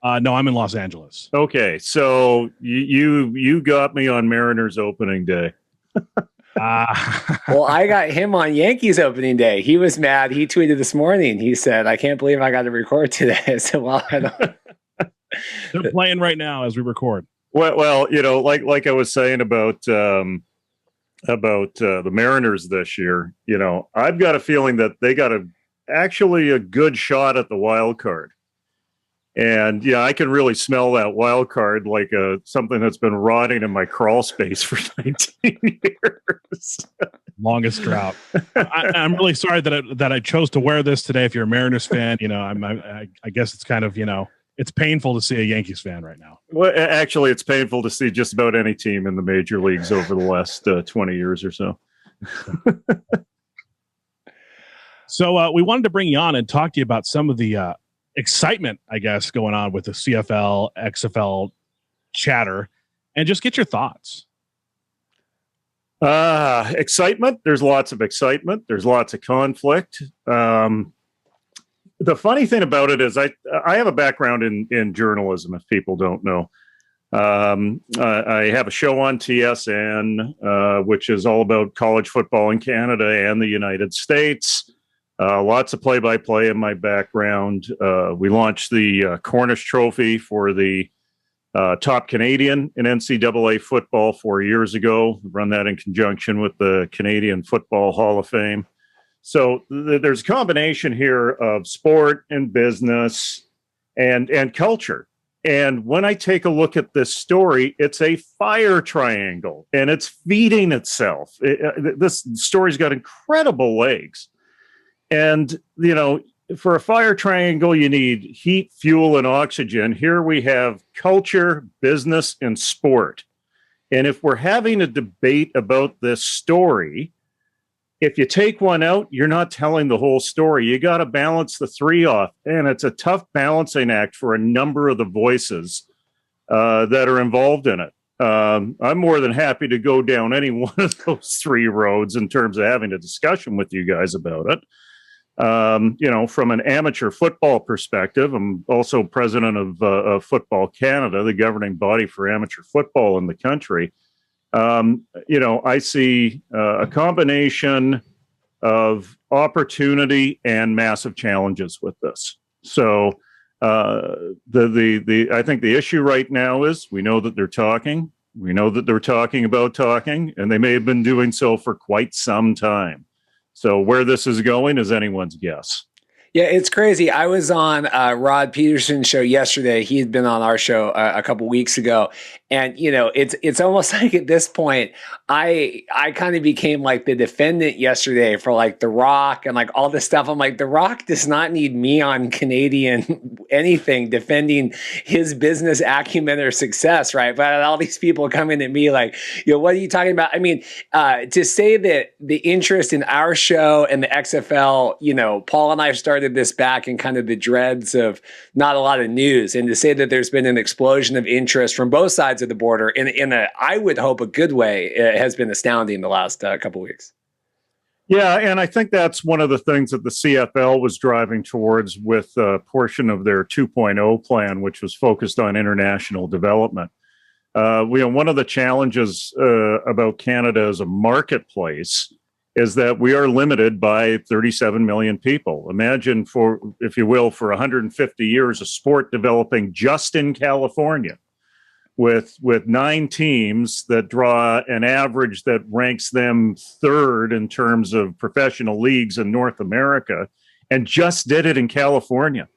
No, I'm in Los Angeles. Okay, so you got me on Mariners opening day. Well, I got him on Yankees opening day. He was mad. He tweeted this morning. He said, "I can't believe I got to record today." I said, "Well, I don't." They're playing right now as we record. Well, like I was saying about the Mariners this year. I've got a feeling that they got actually a good shot at the wild card. And yeah, I can really smell that wild card like something that's been rotting in my crawl space for 19 years. Longest drought. I'm really sorry that I chose to wear this today. If you're a Mariners fan, I guess it's kind of it's painful to see a Yankees fan right now. Well, actually, it's painful to see just about any team in the major leagues over the last 20 years or so. So we wanted to bring you on and talk to you about some of the excitement, I guess, going on with the CFL, XFL chatter, and just get your thoughts. Excitement. There's lots of excitement. There's lots of conflict. The funny thing about it is I have a background in journalism, if people don't know. I have a show on TSN, which is all about college football in Canada and the United States. Lots of play-by-play in my background. We launched the Cornish Trophy for the top Canadian in NCAA football 4 years ago. We run that in conjunction with the Canadian Football Hall of Fame. So there's a combination here of sport and business and culture. And when I take a look at this story, it's a fire triangle and it's feeding itself. This story's got incredible legs. And, for a fire triangle, you need heat, fuel, and oxygen. Here we have culture, business, and sport. And if we're having a debate about this story, if you take one out, you're not telling the whole story. You got to balance the three off. And it's a tough balancing act for a number of the voices that are involved in it. I'm more than happy to go down any one of those three roads in terms of having a discussion with you guys about it. From an amateur football perspective, I'm also president of Football Canada, the governing body for amateur football in the country. I see a combination of opportunity and massive challenges with this. So I think the issue right now is we know that they're talking. We know that they're talking about talking, and they may have been doing so for quite some time. So where this is going is anyone's guess. Yeah, it's crazy. I was on Rod Peterson's show yesterday. He had been on our show a couple weeks ago. And, it's almost like at this point, I kind of became like the defendant yesterday for like The Rock and like all this stuff. I'm like, The Rock does not need me on Canadian anything defending his business acumen or success, right? But all these people coming at me like, what are you talking about? I mean, to say that the interest in our show and the XFL, Paul and I started this back in kind of the dreads of not a lot of news, and to say that there's been an explosion of interest from both sides of the border in a, I would hope, a good way, it has been astounding the last couple of weeks. Yeah, and I think that's one of the things that the CFL was driving towards with a portion of their 2.0 plan, which was focused on international development. One of the challenges about Canada as a marketplace is that we are limited by 37 million people. Imagine for 150 years, a sport developing just in California with 9 teams that draw an average that ranks them third in terms of professional leagues in North America, and just did it in California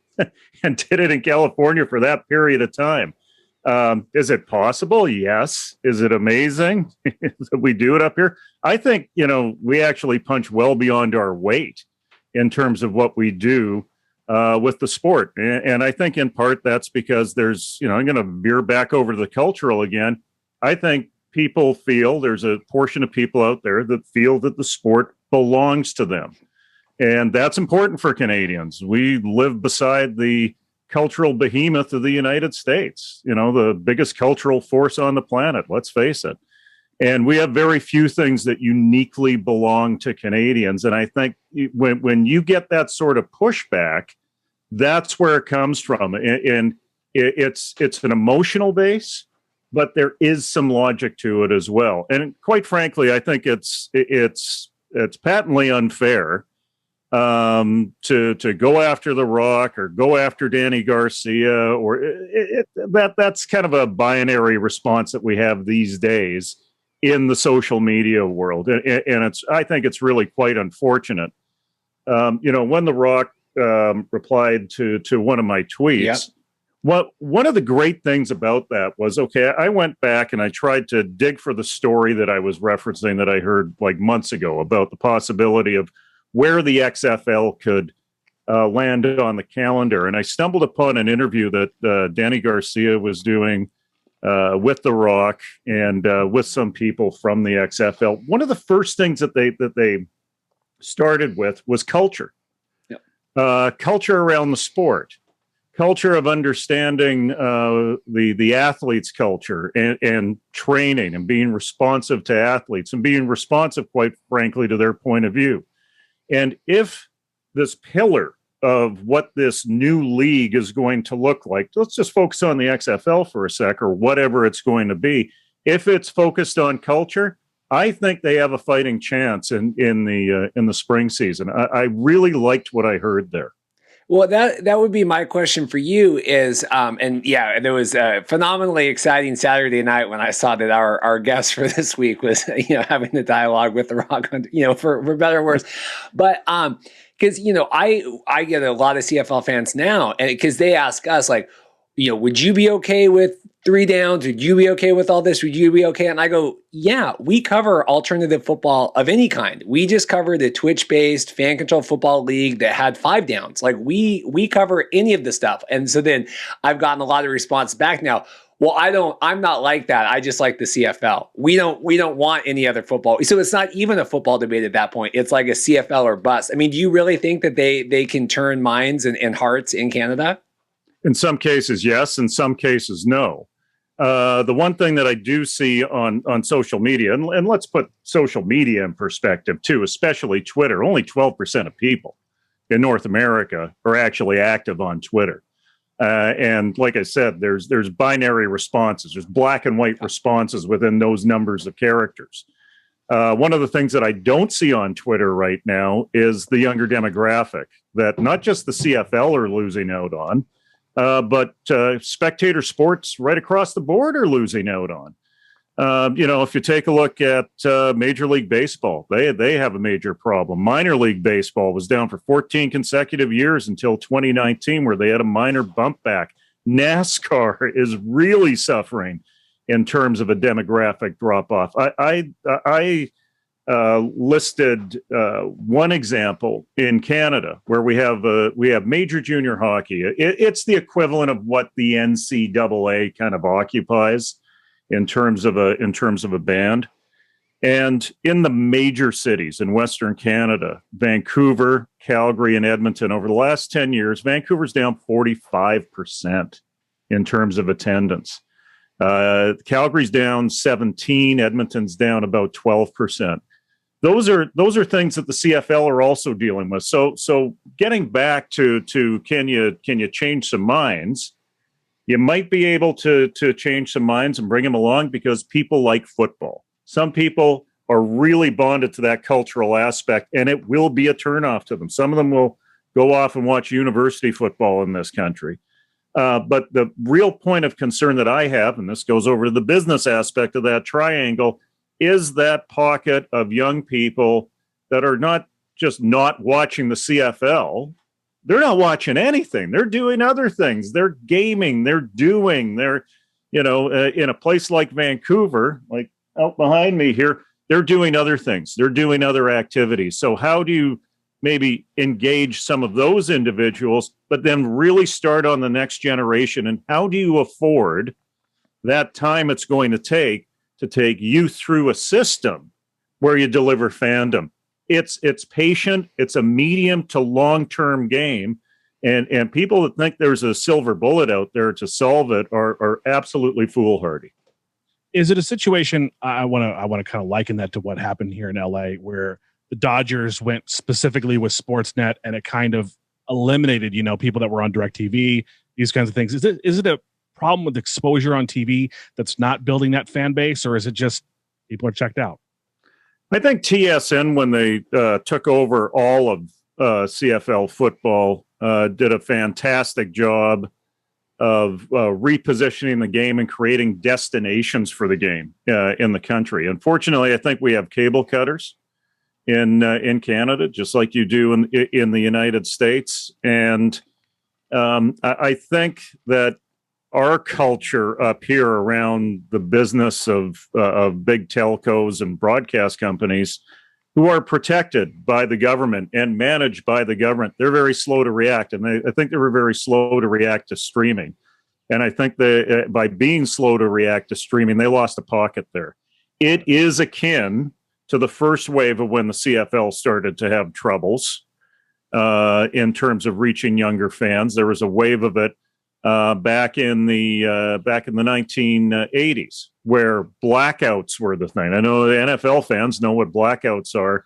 and did it in California for that period of time. Is it possible? Yes. Is it amazing that we do it up here? I think, we actually punch well beyond our weight in terms of what we do with the sport. And I think in part that's because there's, I'm going to veer back over to the cultural again. I think people feel there's a portion of people out there that feel that the sport belongs to them. And that's important for Canadians. We live beside the cultural behemoth of the United States, the biggest cultural force on the planet, let's face it. And we have very few things that uniquely belong to Canadians. And I think when you get that sort of pushback, that's where it comes from. And it's an emotional base, but there is some logic to it as well. And quite frankly, I think it's patently unfair to go after The Rock or go after Danny Garcia, or that's kind of a binary response that we have these days in the social media world, and I think it's really quite unfortunate. When The Rock replied to one of my tweets, one of the great things about that was, I went back and I tried to dig for the story that I was referencing that I heard like months ago about the possibility of where the XFL could land on the calendar. And I stumbled upon an interview that Danny Garcia was doing with The Rock and with some people from the XFL. One of the first things that they started with was culture. Yep. Culture around the sport, culture of understanding the athlete's culture and training and being responsive to athletes and being responsive, quite frankly, to their point of view. And if this pillar of what this new league is going to look like, let's just focus on the XFL for a sec, or whatever it's going to be. If it's focused on culture, I think they have a fighting chance in the spring season. I really liked what I heard there. Well, that would be my question for you is, there was a phenomenally exciting Saturday night when I saw that our guest for this week was, having the dialogue with The Rock, for better or worse. But, because, I get a lot of CFL fans now, and because they ask us like, would you be okay with 3 downs? Would you be okay with all this? Would you be okay? And I go, yeah, we cover alternative football of any kind. We just covered a Twitch-based fan control football league that had 5 downs. Like we cover any of the stuff. And so then I've gotten a lot of response back now. Well, I'm not like that. I just like the CFL. We don't want any other football. So it's not even a football debate at that point. It's like a CFL or bust. I mean, do you really think that they can turn minds and hearts in Canada? In some cases, yes. In some cases, no. The one thing that I do see on social media, and let's put social media in perspective too, especially Twitter, only 12% of people in North America are actually active on Twitter. And like I said, there's binary responses. There's black and white responses within those numbers of characters. One of the things that I don't see on Twitter right now is the younger demographic that not just the CFL are losing out on, but spectator sports right across the board are losing out on. If you take a look at Major League Baseball, they have a major problem. Minor League Baseball was down for 14 consecutive years until 2019, where they had a minor bump back. NASCAR is really suffering in terms of a demographic drop off. I listed one example in Canada where we have major junior hockey. It's the equivalent of what the NCAA kind of occupies in terms of a band. And in the major cities in Western Canada, Vancouver, Calgary, and Edmonton, over the last 10 years, Vancouver's down 45% in terms of attendance. Calgary's down 17%, Edmonton's down about 12%. Those are things that the CFL are also dealing with. So getting back to can you change some minds? You might be able to change some minds and bring them along because people like football. Some people are really bonded to that cultural aspect, and it will be a turnoff to them. Some of them will go off and watch university football in this country. But the real point of concern that I have, and this goes over to the business aspect of that triangle, is that pocket of young people that are not just not watching the CFL. They're not watching anything. They're doing other things. They're gaming. They're in a place like Vancouver, like out behind me here, they're doing other things. They're doing other activities. So how do you maybe engage some of those individuals, but then really start on the next generation? And how do you afford that time it's going to take you through a system where you deliver fandom? It's patient. It's a medium to long-term game. And people that think there's a silver bullet out there to solve it are absolutely foolhardy. Is it a situation, I want to kind of liken that to what happened here in LA, where the Dodgers went specifically with Sportsnet and it kind of eliminated, people that were on DirecTV, these kinds of things. Is it a problem with exposure on TV that's not building that fan base, or is it just people are checked out? I think TSN, when they took over all of CFL football, did a fantastic job of repositioning the game and creating destinations for the game in the country. Unfortunately, I think we have cable cutters in Canada, just like you do in the United States. And I think that our culture up here around the business of big telcos and broadcast companies who are protected by the government and managed by the government, they're very slow to react. And I think they were very slow to react to streaming. And I think that by being slow to react to streaming, they lost a pocket there. It is akin to the first wave of when the CFL started to have troubles in terms of reaching younger fans. There was a wave of it back in the 1980s, where blackouts were the thing. I know the NFL fans know what blackouts are.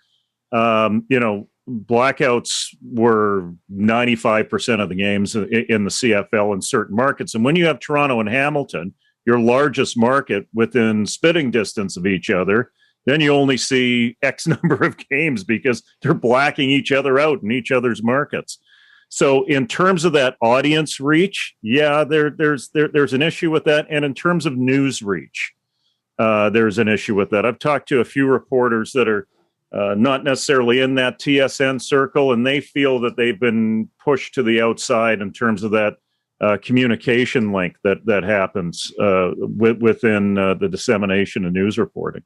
Blackouts were 95% of the games in the CFL in certain markets. And when you have Toronto and Hamilton, your largest market, within spitting distance of each other, then you only see X number of games because they're blacking each other out in each other's markets. So in terms of that audience reach, yeah, there's an issue with that. And in terms of news reach, there's an issue with that. I've talked to a few reporters that are not necessarily in that TSN circle, and they feel that they've been pushed to the outside in terms of that communication link that happens within the dissemination of news reporting.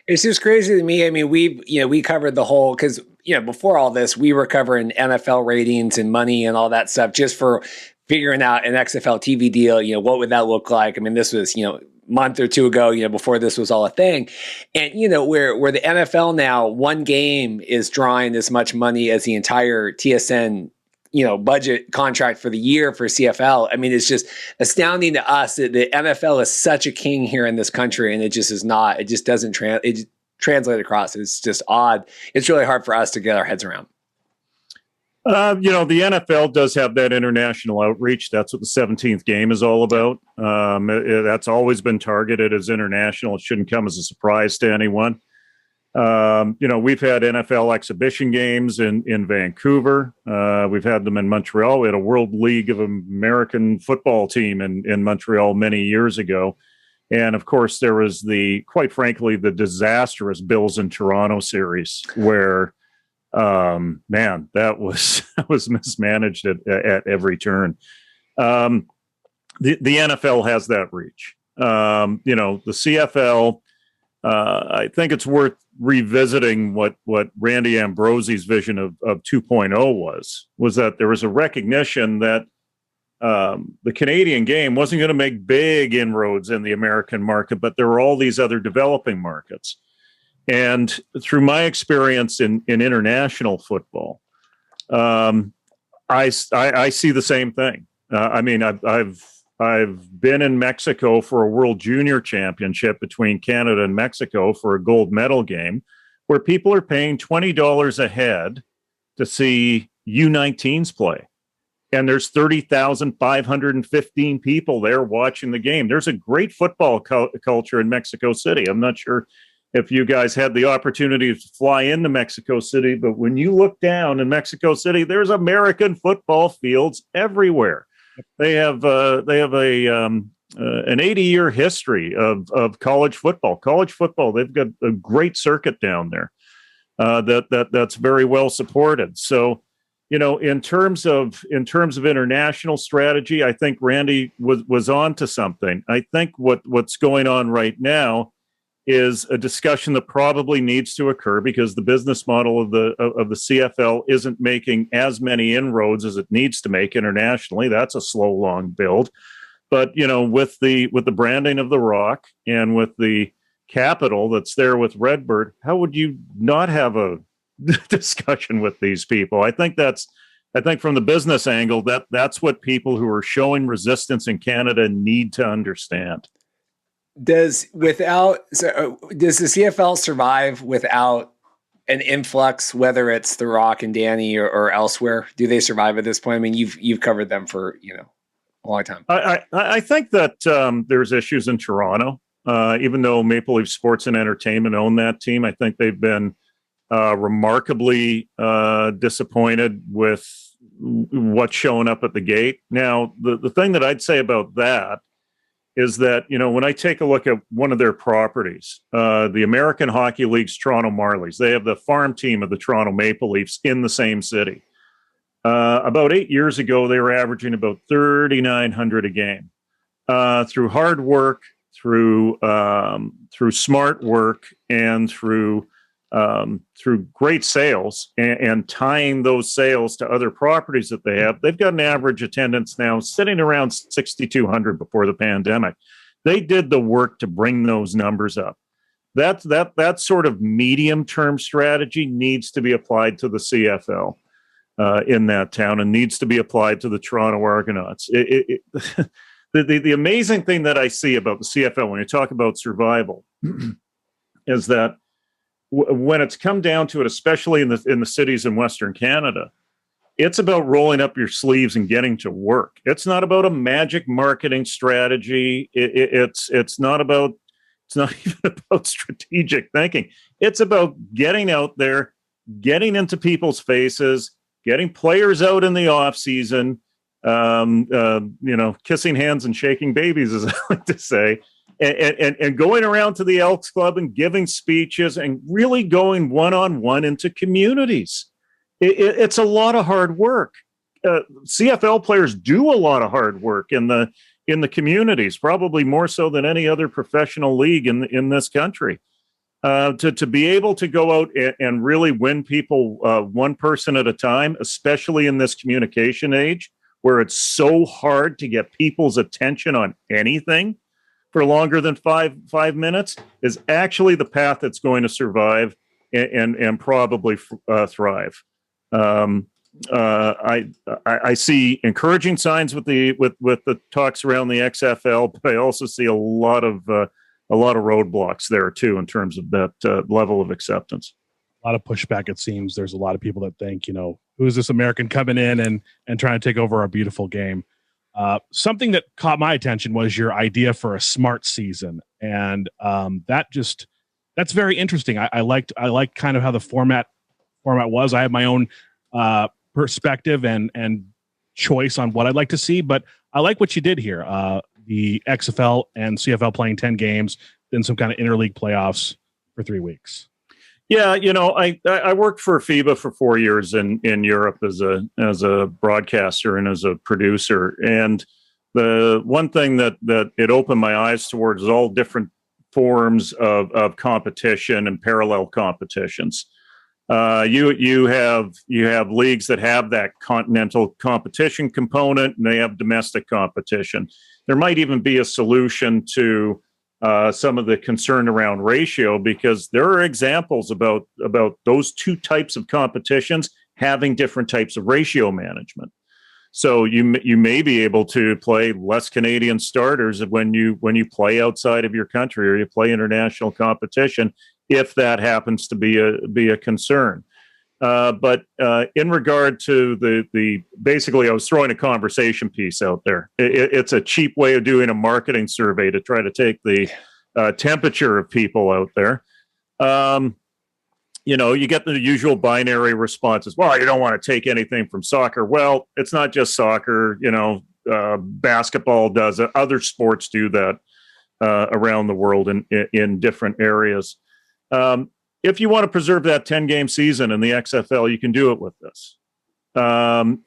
It's just crazy to me. I mean, we covered the whole, because, before all this, we were covering NFL ratings and money and all that stuff just for figuring out an XFL TV deal. What would that look like? I mean, this was, month or two ago, before this was all a thing. And, where the NFL now, one game is drawing as much money as the entire TSN budget contract for the year for CFL. I mean, it's just astounding to us that the NFL is such a king here in this country, and it just is not. It just doesn't translate across. It's just odd. It's really hard for us to get our heads around. The NFL does have that international outreach. That's what the 17th game is all about. That's always been targeted as international. It shouldn't come as a surprise to anyone. We've had NFL exhibition games in Vancouver. We've had them in Montreal. We had a World League of American football team in Montreal many years ago. And of course, there was quite frankly, the disastrous Bills in Toronto series where, that was mismanaged at every turn. The NFL has that reach. The CFL, I think it's worth revisiting what Randy Ambrosie's vision of 2.0 was that there was a recognition that the Canadian game wasn't going to make big inroads in the American market, but there were all these other developing markets. And through my experience in international football, I see the same thing. I've been in Mexico for a World Junior Championship between Canada and Mexico for a gold medal game, where people are paying $20 a head to see U19s play. And there's 30,515 people there watching the game. There's a great football culture in Mexico City. I'm not sure if you guys had the opportunity to fly into Mexico City, but when you look down in Mexico City, there's American football fields everywhere. They have an 80-year history of college football. College football, they've got a great circuit down there that's very well supported. So, in terms of international strategy, I think Randy was on to something. I think what's going on right now is a discussion that probably needs to occur because the business model of the CFL isn't making as many inroads as it needs to make internationally. That's a slow, long build. But, with the branding of the Rock and with the capital that's there with Redbird, how would you not have a discussion with these people? I think from the business angle, that's what people who are showing resistance in Canada need to understand. Does the CFL survive without an influx, whether it's The Rock and Danny or elsewhere? Do they survive at this point? I mean, you've covered them for a long time. I think that there's issues in Toronto, even though Maple Leaf Sports and Entertainment own that team. I think they've been remarkably disappointed with what's showing up at the gate. Now, the thing that I'd say about that is that, when I take a look at one of their properties, the American Hockey League's Toronto Marlies, they have the farm team of the Toronto Maple Leafs in the same city. About 8 years ago, they were averaging about 3,900 a game. Through hard work, through smart work, and through great sales and tying those sales to other properties that they have, they've got an average attendance now sitting around 6,200 before the pandemic. They did the work to bring those numbers up. That sort of medium-term strategy needs to be applied to the CFL in that town and needs to be applied to the Toronto Argonauts. The amazing thing that I see about the CFL when you talk about survival is that when it's come down to it, especially in the cities in Western Canada, it's about rolling up your sleeves and getting to work. It's not about a magic marketing strategy. It's not even about strategic thinking. It's about getting out there, getting into people's faces, getting players out in the off season, kissing hands and shaking babies, as I like to say. And going around to the Elks Club and giving speeches and really going one-on-one into communities. It's a lot of hard work. CFL players do a lot of hard work in the communities, probably more so than any other professional league in this country. To be able to go out and really win people one person at a time, especially in this communication age where it's so hard to get people's attention on anything for longer than five minutes, is actually the path that's going to survive and probably thrive. I see encouraging signs with the talks around the XFL, but I also see a lot of roadblocks there too in terms of that level of acceptance. A lot of pushback. It seems there's a lot of people that think, who's this American coming in and trying to take over our beautiful game. Something that caught my attention was your idea for a smart season, and that's very interesting. I liked kind of how the format was. I have my own perspective and choice on what I'd like to see, but I like what you did here. The XFL and CFL playing 10 games, then some kind of interleague playoffs for 3 weeks. Yeah, I worked for FIBA for 4 years in Europe as a broadcaster and as a producer. And the one thing that it opened my eyes towards is all different forms of competition and parallel competitions. You have leagues that have that continental competition component, and they have domestic competition. There might even be a solution to some of the concern around ratio, because there are examples about those two types of competitions having different types of ratio management. So you may be able to play less Canadian starters when you play outside of your country or you play international competition, if that happens to be a concern. But in regard to the basically, I was throwing a conversation piece out there. It's a cheap way of doing a marketing survey to try to take the temperature of people out there. You get the usual binary responses. Well, you don't want to take anything from soccer. Well, it's not just soccer. Basketball does it. Other sports do that around the world in different areas. If you want to preserve that 10-game season in the XFL, you can do it with this.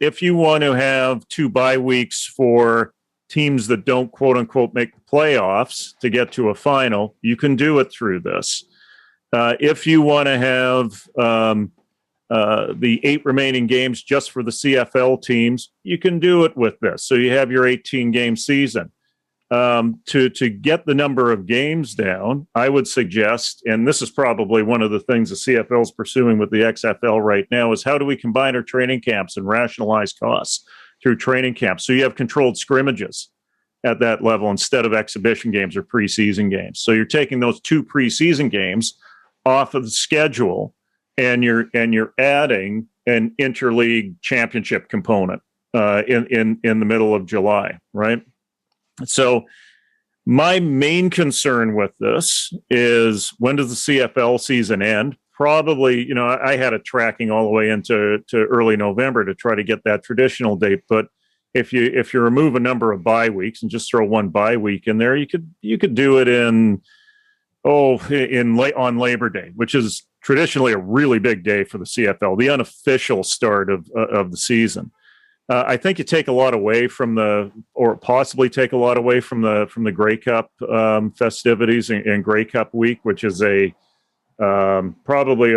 If you want to have 2 bye weeks for teams that don't, quote unquote, make the playoffs to get to a final, you can do it through this. If you want to have the 8 remaining games just for the CFL teams, you can do it with this. So you have your 18-game season. To get the number of games down, I would suggest, and this is probably one of the things the CFL is pursuing with the XFL right now, is how do we combine our training camps and rationalize costs through training camps? So you have controlled scrimmages at that level instead of exhibition games or preseason games. So you're taking those 2 preseason games off of the schedule, and you're adding an interleague championship component in the middle of July, right? So my main concern with this is, when does the CFL season end? Probably, I had it tracking all the way into early November to try to get that traditional date. But if you remove a number of bye weeks and just throw 1 bye week in there, you could do it on Labor Day, which is traditionally a really big day for the CFL, the unofficial start of the season. I think you take a lot away possibly take a lot away from the Grey Cup festivities and Grey Cup week, which is probably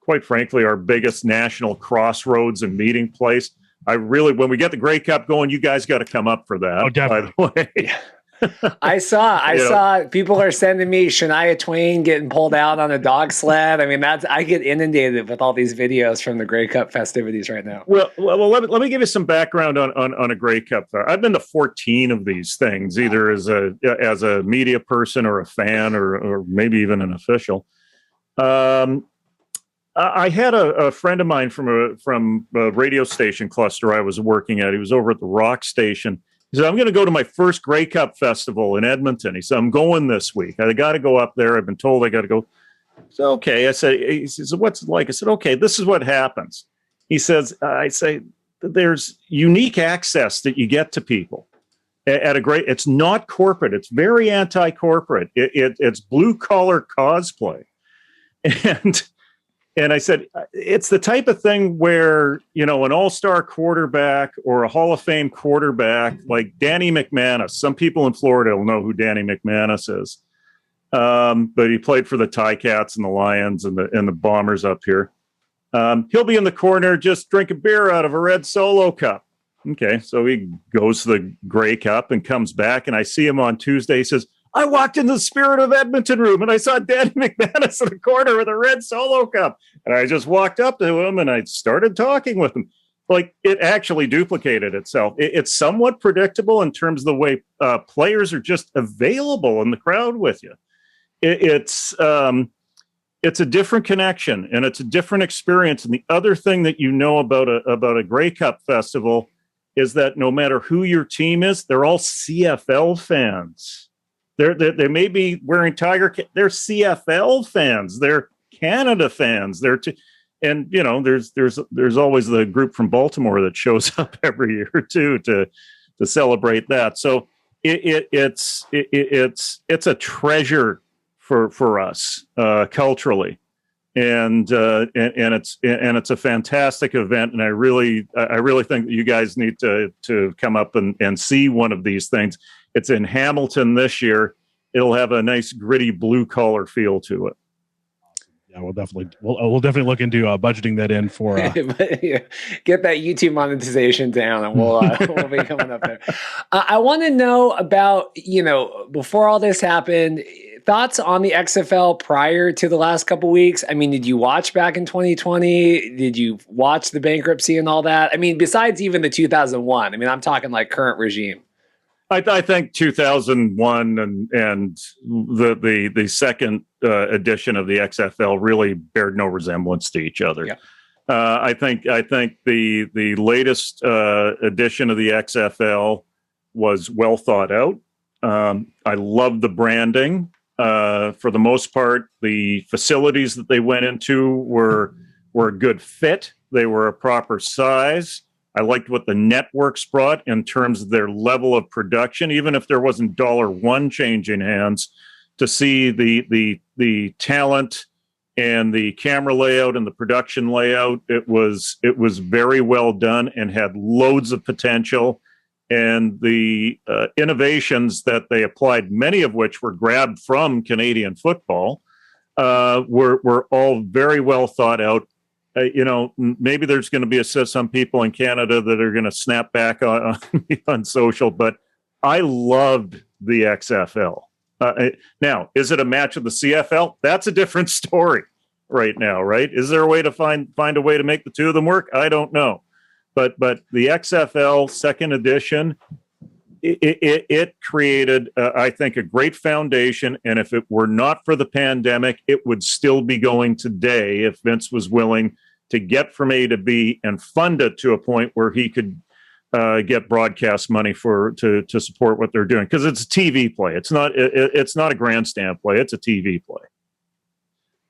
quite frankly, our biggest national crossroads and meeting place. When we get the Grey Cup going, you guys got to come up for that. Oh, definitely. By the way. I saw people are sending me Shania Twain getting pulled out on a dog sled. I mean, I get inundated with all these videos from the Grey Cup festivities right now. Well, let me give you some background on a Grey Cup. I've been to 14 of these things, either as a media person or a fan or maybe even an official. I had a friend of mine from a radio station cluster I was working at. He was over at the Rock Station. He said, I'm going to go to my first Grey Cup festival in Edmonton. He said, I'm going this week. I got to go up there. I've been told I got to go. So, okay. He says, what's it like? I said, okay, this is what happens. He says, I say, there's unique access that you get to people it's not corporate. It's very anti-corporate. It's blue collar cosplay. And And I said, it's the type of thing where, an all-star quarterback or a Hall of Fame quarterback like Danny McManus, some people in Florida will know who Danny McManus is. But he played for the Ticats and the Lions and the Bombers up here. He'll be in the corner just drinking beer out of a red Solo cup. Okay, so he goes to the Grey Cup and comes back, and I see him on Tuesday. He says, I walked in the Spirit of Edmonton room and I saw Danny McManus in the corner with a red Solo cup. And I just walked up to him and I started talking with him. Like, it actually duplicated itself. It's somewhat predictable in terms of the way players are just available in the crowd with you. It's a different connection and it's a different experience. And the other thing that about a Grey Cup festival is that no matter who your team is, they're all CFL fans. They may be wearing Tiger. They're CFL fans. They're Canada fans. And there's always the group from Baltimore that shows up every year too to celebrate that. So it's a treasure for us culturally, and it's a fantastic event. And I really think that you guys need to come up and see one of these things. It's in Hamilton this year. It'll have a nice gritty blue collar feel to it. Yeah, we'll definitely look into budgeting that in for get that YouTube monetization down, and we'll be coming up there. I want to know about, before all this happened, thoughts on the XFL prior to the last couple weeks. I mean, did you watch back in 2020? Did you watch the bankruptcy and all that? I mean, besides even the 2001. I mean, I'm talking like current regime. I think 2001 and the second edition of the XFL really bared no resemblance to each other. Yeah. I think the latest edition of the XFL was well thought out. I love the branding. For the most part, the facilities that they went into were a good fit. They were a proper size. I liked what the networks brought in terms of their level of production, even if there wasn't $1 changing hands, to see the talent and the camera layout and the production layout. It was very well done and had loads of potential. And the innovations that they applied, many of which were grabbed from Canadian football, were all very well thought out. Maybe there's going to be some people in Canada that are going to snap back on social, but I loved the XFL. Now, is it a match of the CFL? That's a different story right now, right? Is there a way to find a way to make the two of them work? I don't know. But the XFL second edition, it created, I think, a great foundation. And if it were not for the pandemic, it would still be going today if Vince was willing to get from A to B and fund it to a point where he could get broadcast money to support what they're doing. Because it's a TV play. It's not a grandstand play. It's a TV play.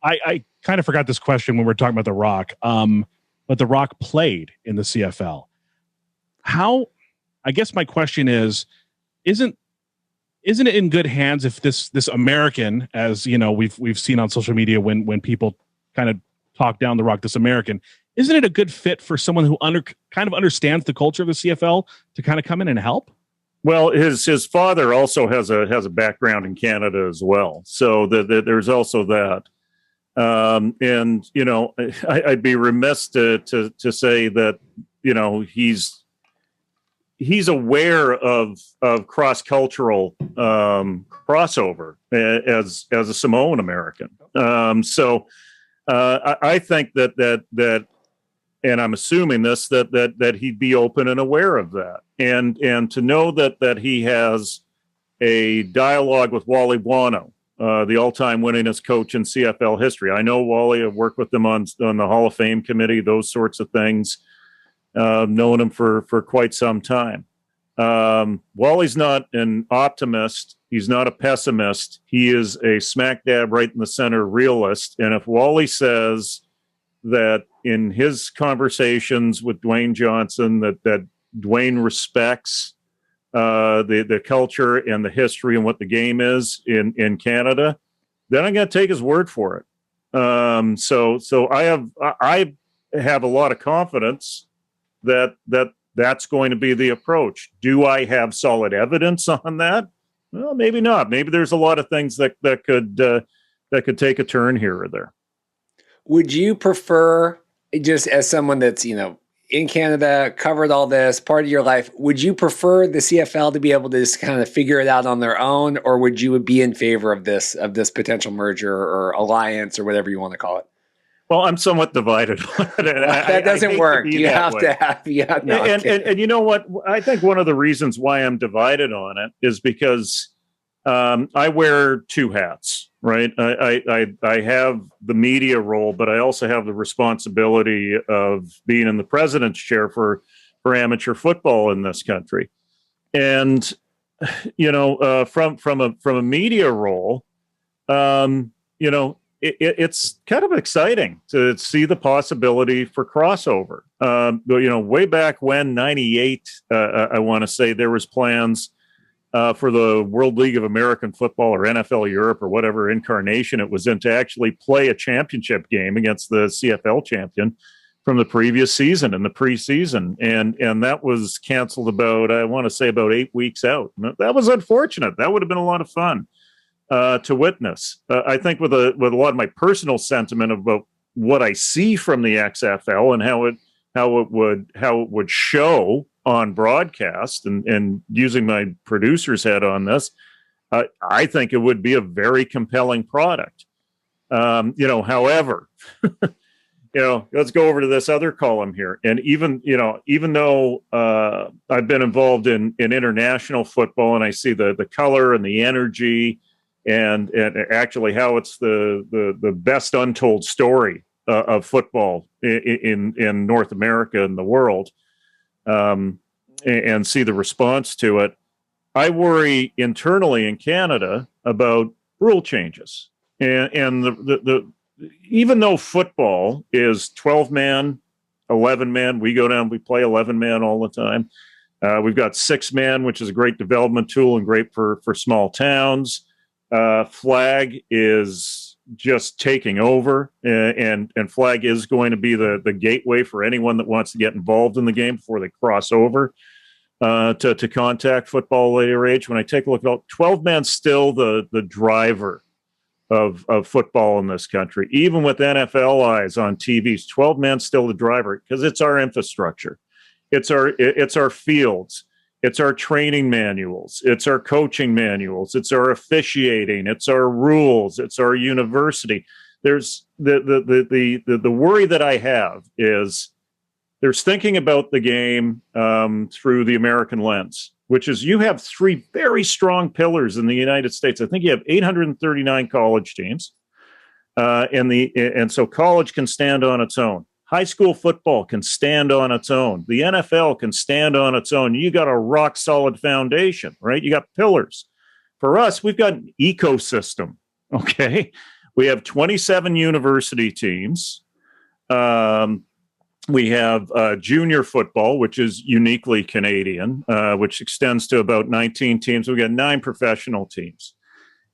I kind of forgot this question when we were talking about The Rock. But The Rock played in the CFL. I guess my question is, isn't it in good hands if this American, as we've seen on social media when people kind of talk down The Rock, this American, isn't it a good fit for someone who kind of understands the culture of the CFL to kind of come in and help? Well, his father also has a background in Canada as well, so there's also that. And I'd be remiss to say that he's aware of cross-cultural crossover as a Samoan American. So I think that and I'm assuming this that he'd be open and aware of that, and to know that he has a dialogue with Wally Buono, the all-time winningest coach in CFL history. I know Wally. I've worked with him on the Hall of Fame committee, those sorts of things. Known him for quite some time. Wally's not an optimist. He's not a pessimist. He is a smack dab right in the center realist. And if Wally says that in his conversations with Dwayne Johnson that Dwayne respects the culture and the history and what the game is in Canada, then I'm going to take his word for it. So I have a lot of confidence that's going to be the approach. Do I have solid evidence on that? Well, maybe not. Maybe there's a lot of things that could take a turn here or there. Would you prefer, just as someone that's, in Canada, covered all this, part of your life, would you prefer the CFL to be able to just kind of figure it out on their own, or would you be in favor of this potential merger or alliance or whatever you want to call it? Well, I'm somewhat divided on it. That doesn't work. You have to have, and you know what? I think one of the reasons why I'm divided on it is because I wear two hats, right? I have the media role, but I also have the responsibility of being in the president's chair for amateur football in this country. And, from a media role, it's kind of exciting to see the possibility for crossover. Way back when, 98, I want to say there was plans for the World League of American Football or NFL Europe or whatever incarnation it was in to actually play a championship game against the CFL champion from the previous season in the preseason. And that was canceled about 8 weeks out. That was unfortunate. That would have been a lot of fun to witness. I think with a lot of my personal sentiment about what I see from the XFL and how it would show on broadcast, and using my producer's head on this, I think it would be a very compelling product. However, let's go over to this other column here. And even though I've been involved in international football, and I see the color and the energy, and actually how it's the best untold story of football in North America and the world, and see the response to it, I worry internally in Canada about rule changes. And the even though football is 12-man, 11-man, we go down, we play 11-man all the time. We've got 6-man, which is a great development tool and great for small towns. Flag is just taking over, and flag is going to be the gateway for anyone that wants to get involved in the game before they cross over to contact football later age. When I take a look at 12-man, still the driver of football in this country, even with NFL eyes on TVs, 12-man still the driver, because it's our infrastructure, it's our fields, it's our training manuals, it's our coaching manuals, it's our officiating, it's our rules, it's our university. There's the worry that I have is there's thinking about the game through the American lens, which is you have three very strong pillars in the United States. I think you have 839 college teams, and so college can stand on its own. High school football can stand on its own. The NFL can stand on its own. You got a rock solid foundation, right? You got pillars. For us, we've got an ecosystem. Okay, we have 27 university teams. We have junior football, which is uniquely Canadian, which extends to about 19 teams. We've got 9 professional teams.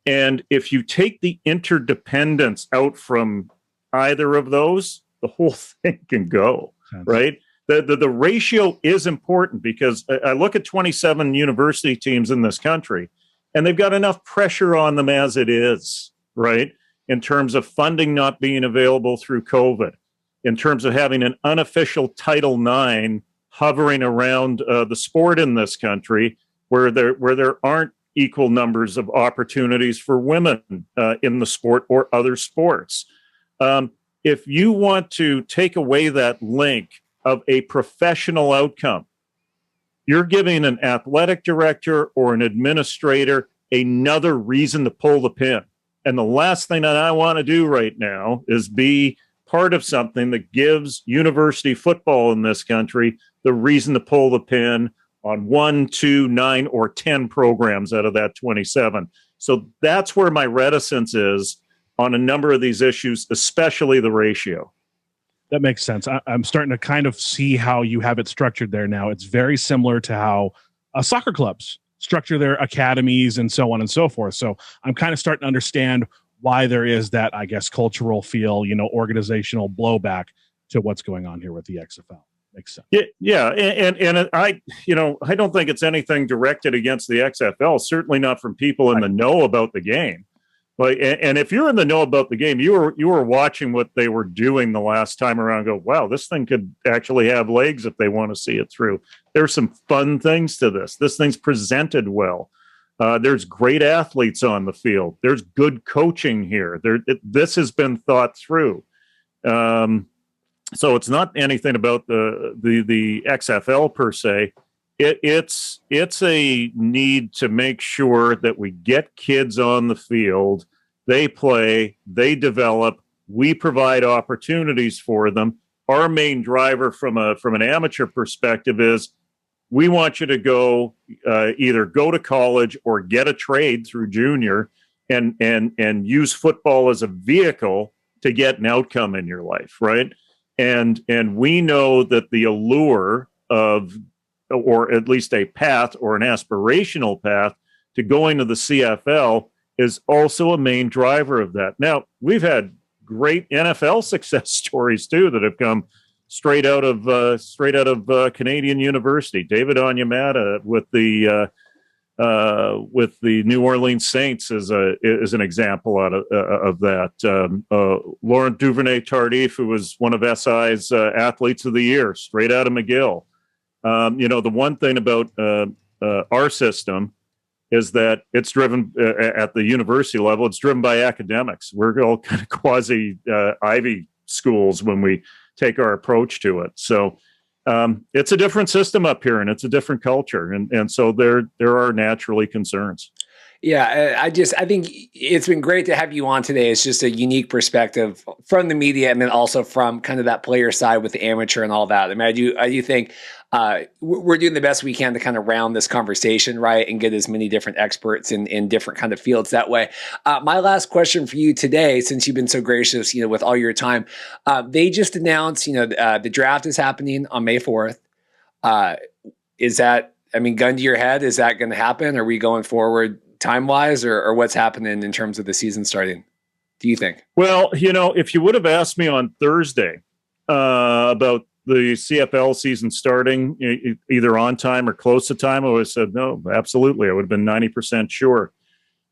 And if you take the interdependence out from either of those, the whole thing can go, right? The ratio is important because I look at 27 university teams in this country, and they've got enough pressure on them as it is, right? In terms of funding not being available through COVID, in terms of having an unofficial Title IX hovering around the sport in this country, where there aren't equal numbers of opportunities for women in the sport or other sports. If you want to take away that link of a professional outcome, you're giving an athletic director or an administrator another reason to pull the pin. And the last thing that I want to do right now is be part of something that gives university football in this country the reason to pull the pin on 1, 2, 9, or 10 programs out of that 27. So that's where my reticence is on a number of these issues, especially the ratio. That makes sense. I'm starting to kind of see how you have it structured there now. It's very similar to how soccer clubs structure their academies and so on and so forth. So I'm kind of starting to understand why there is that, I guess, cultural feel, organizational blowback to what's going on here with the XFL. Makes sense. Yeah, and I don't think it's anything directed against the XFL. Certainly not from people in the know about the game. Like, and if you're in the know about the game, you were watching what they were doing the last time around. And go, wow, this thing could actually have legs if they want to see it through. There's some fun things to this. This thing's presented well. There's great athletes on the field. There's good coaching here. This has been thought through. So it's not anything about the XFL per se. It's a need to make sure that we get kids on the field, they play, they develop, we provide opportunities for them. Our main driver from an amateur perspective is we want you to go either go to college or get a trade through junior and use football as a vehicle to get an outcome in your life, right? And we know that the allure of, or at least a path or an aspirational path to going to the CFL is also a main driver of that. Now, we've had great NFL success stories too that have come straight out of Canadian University. David Onyemata with the New Orleans Saints is an example of that. Laurent Duvernay-Tardif, who was one of SI's athletes of the year, straight out of McGill. The one thing about our system is that it's driven at the university level. It's driven by academics. We're all kind of quasi Ivy schools when we take our approach to it. So it's a different system up here, and it's a different culture, and so there are naturally concerns. Yeah, I think it's been great to have you on today. It's just a unique perspective from the media, and then also from kind of that player side with the amateur and all that. I mean, I do think we're doing the best we can to kind of round this conversation, right, and get as many different experts in different kind of fields that way. My last question for you today, since you've been so gracious, with all your time, they just announced, the draft is happening on May 4th. Is that, gun to your head, is that going to happen? Are we going forward time-wise, or what's happening in terms of the season starting, do you think? Well, if you would have asked me on Thursday about the CFL season starting either on time or close to time, I would have said, no, absolutely. I would have been 90% sure.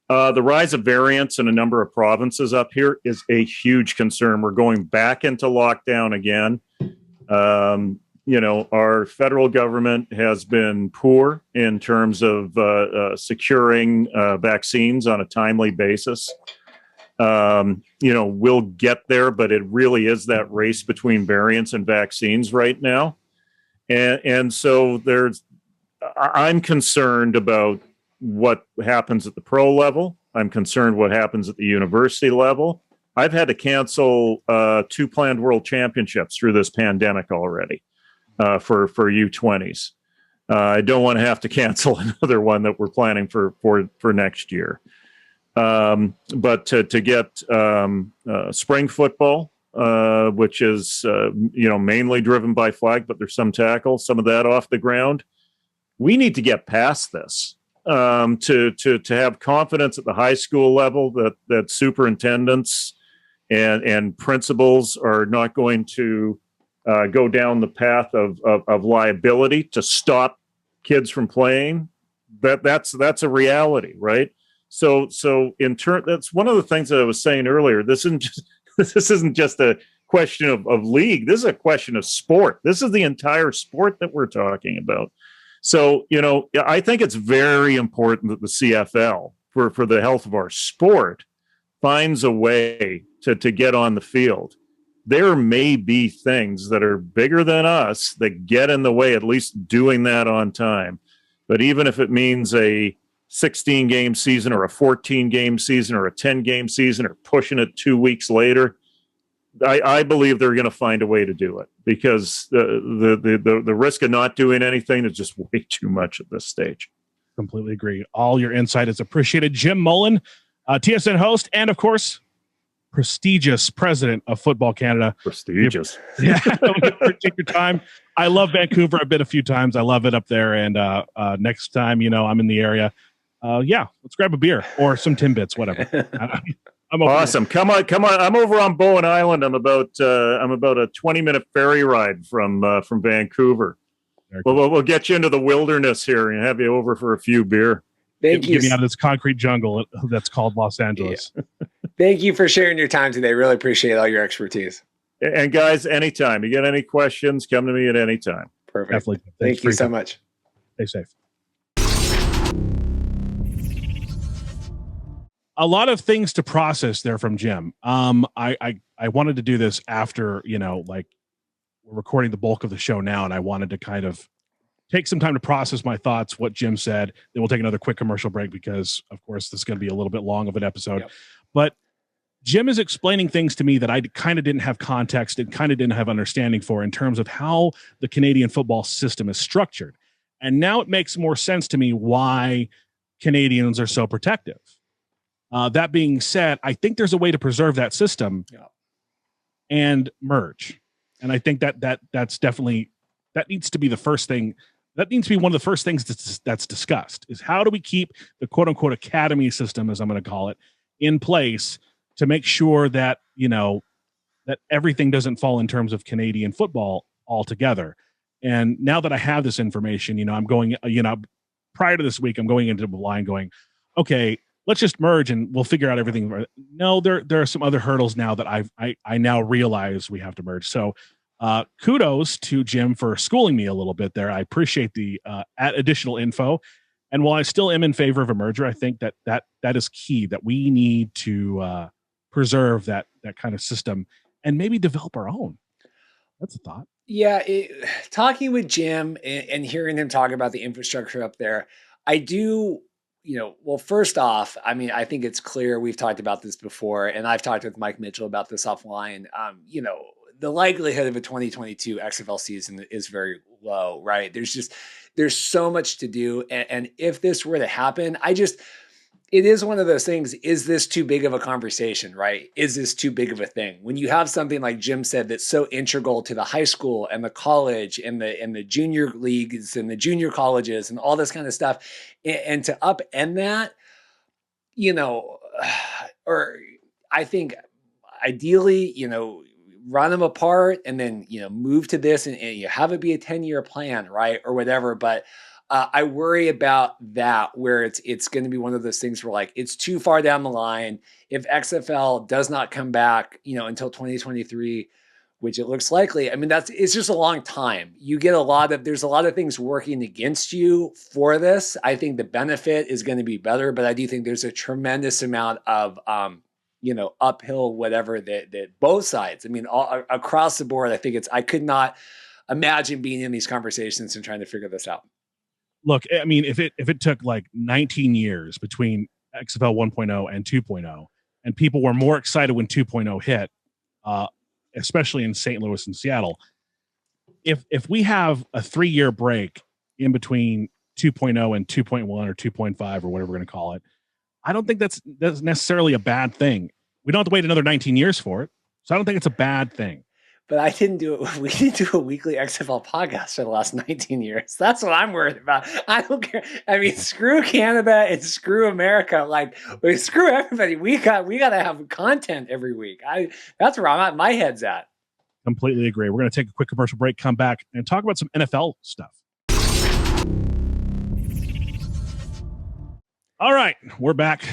The rise of variants in a number of provinces up here is a huge concern. We're going back into lockdown again. Our federal government has been poor in terms of securing vaccines on a timely basis. We'll get there, but it really is that race between variants and vaccines right now. And so I'm concerned about what happens at the pro level. I'm concerned what happens at the university level. I've had to cancel 2 planned world championships through this pandemic already for U20s. I don't want to have to cancel another one that we're planning for next year. But to get spring football, which is mainly driven by flag, but there's some tackle, some of that off the ground. We need to get past this to have confidence at the high school level that superintendents and principals are not going to go down the path of liability to stop kids from playing. That's a reality, right? So in turn, that's one of the things that I was saying earlier. This isn't just a question of league. This is a question of sport. This is the entire sport that we're talking about. So, I think it's very important that the CFL, for the health of our sport, finds a way to get on the field. There may be things that are bigger than us that get in the way, at least doing that on time. But even if it means a 16-game season or a 14-game season or a 10-game season or pushing it 2 weeks later, I believe they're going to find a way to do it, because the risk of not doing anything is just way too much at this stage. Completely agree. All your insight is appreciated. Jim Mullin, TSN host, and of course, prestigious president of Football Canada. Prestigious. Yeah, take your time. I love Vancouver. I've been a few times. I love it up there. And next time, I'm in the area, let's grab a beer or some Tidbits, whatever. I'm open. Awesome. Come on. I'm over on Bowen Island. I'm about a 20-minute ferry ride from Vancouver. We'll get you into the wilderness here and have you over for a few beer. Thank you. Get me out of this concrete jungle that's called Los Angeles. Yeah. Thank you for sharing your time today. Really appreciate all your expertise. And guys, anytime you get any questions, come to me at any time. Perfect. Definitely. Thank you so much. Stay safe. A lot of things to process there from Jim. I wanted to do this after, like we're recording the bulk of the show now, and I wanted to kind of take some time to process my thoughts, what Jim said. Then we'll take another quick commercial break because, of course, this is going to be a little bit long of an episode. Yep. But Jim is explaining things to me that I kind of didn't have context and kind of didn't have understanding for in terms of how the Canadian football system is structured. And now it makes more sense to me why Canadians are so protective. That being said, I think there's a way to preserve that system and merge. And I think that's definitely, that needs to be the first thing. That needs to be one of the first things that's discussed is how do we keep the quote unquote academy system, as I'm going to call it, in place to make sure that, that everything doesn't fall in terms of Canadian football altogether. And now that I have this information, I'm going, prior to this week, I'm going into the line going, okay, let's just merge and we'll figure out everything. No, there are some other hurdles now that I now realize we have to merge. So kudos to Jim for schooling me a little bit there. I appreciate the additional info. And while I still am in favor of a merger, I think that is key, that we need to preserve that kind of system and maybe develop our own. That's a thought. Yeah. Talking with Jim and hearing him talk about the infrastructure up there, I do, well, first off, I mean, I think it's clear we've talked about this before, and I've talked with Mike Mitchell about this offline. The likelihood of a 2022 XFL season is very low, right? There's so much to do. And if this were to happen, it is one of those things. Is this too big of a conversation, right? Is this too big of a thing? When you have something like Jim said, that's so integral to the high school and the college and the junior leagues and the junior colleges and all this kind of stuff, and to upend that, or I think ideally, run them apart and then, move to this and you have it be a 10-year plan, right? Or whatever. But I worry about that, where it's going to be one of those things where like, it's too far down the line. If XFL does not come back, until 2023, which it looks likely, I mean, it's just a long time. You get there's a lot of things working against you for this. I think the benefit is going to be better, but I do think there's a tremendous amount of, uphill, whatever, that both sides, I mean, all across the board, I could not imagine being in these conversations and trying to figure this out. Look, I mean, if it took like 19 years between XFL 1.0 and 2.0, and people were more excited when 2.0 hit, especially in St. Louis and Seattle, if we have a 3-year break in between 2.0 and 2.1 or 2.5 or whatever we're going to call it, I don't think that's necessarily a bad thing. We don't have to wait another 19 years for it. So I don't think it's a bad thing. But I didn't do it. We didn't do a weekly XFL podcast for the last 19 years. That's what I'm worried about. I don't care. I mean, screw Canada and screw America. Like, screw everybody. We got to have content every week. That's where my head's at. Completely agree. We're going to take a quick commercial break, come back, and talk about some NFL stuff. All right, we're back.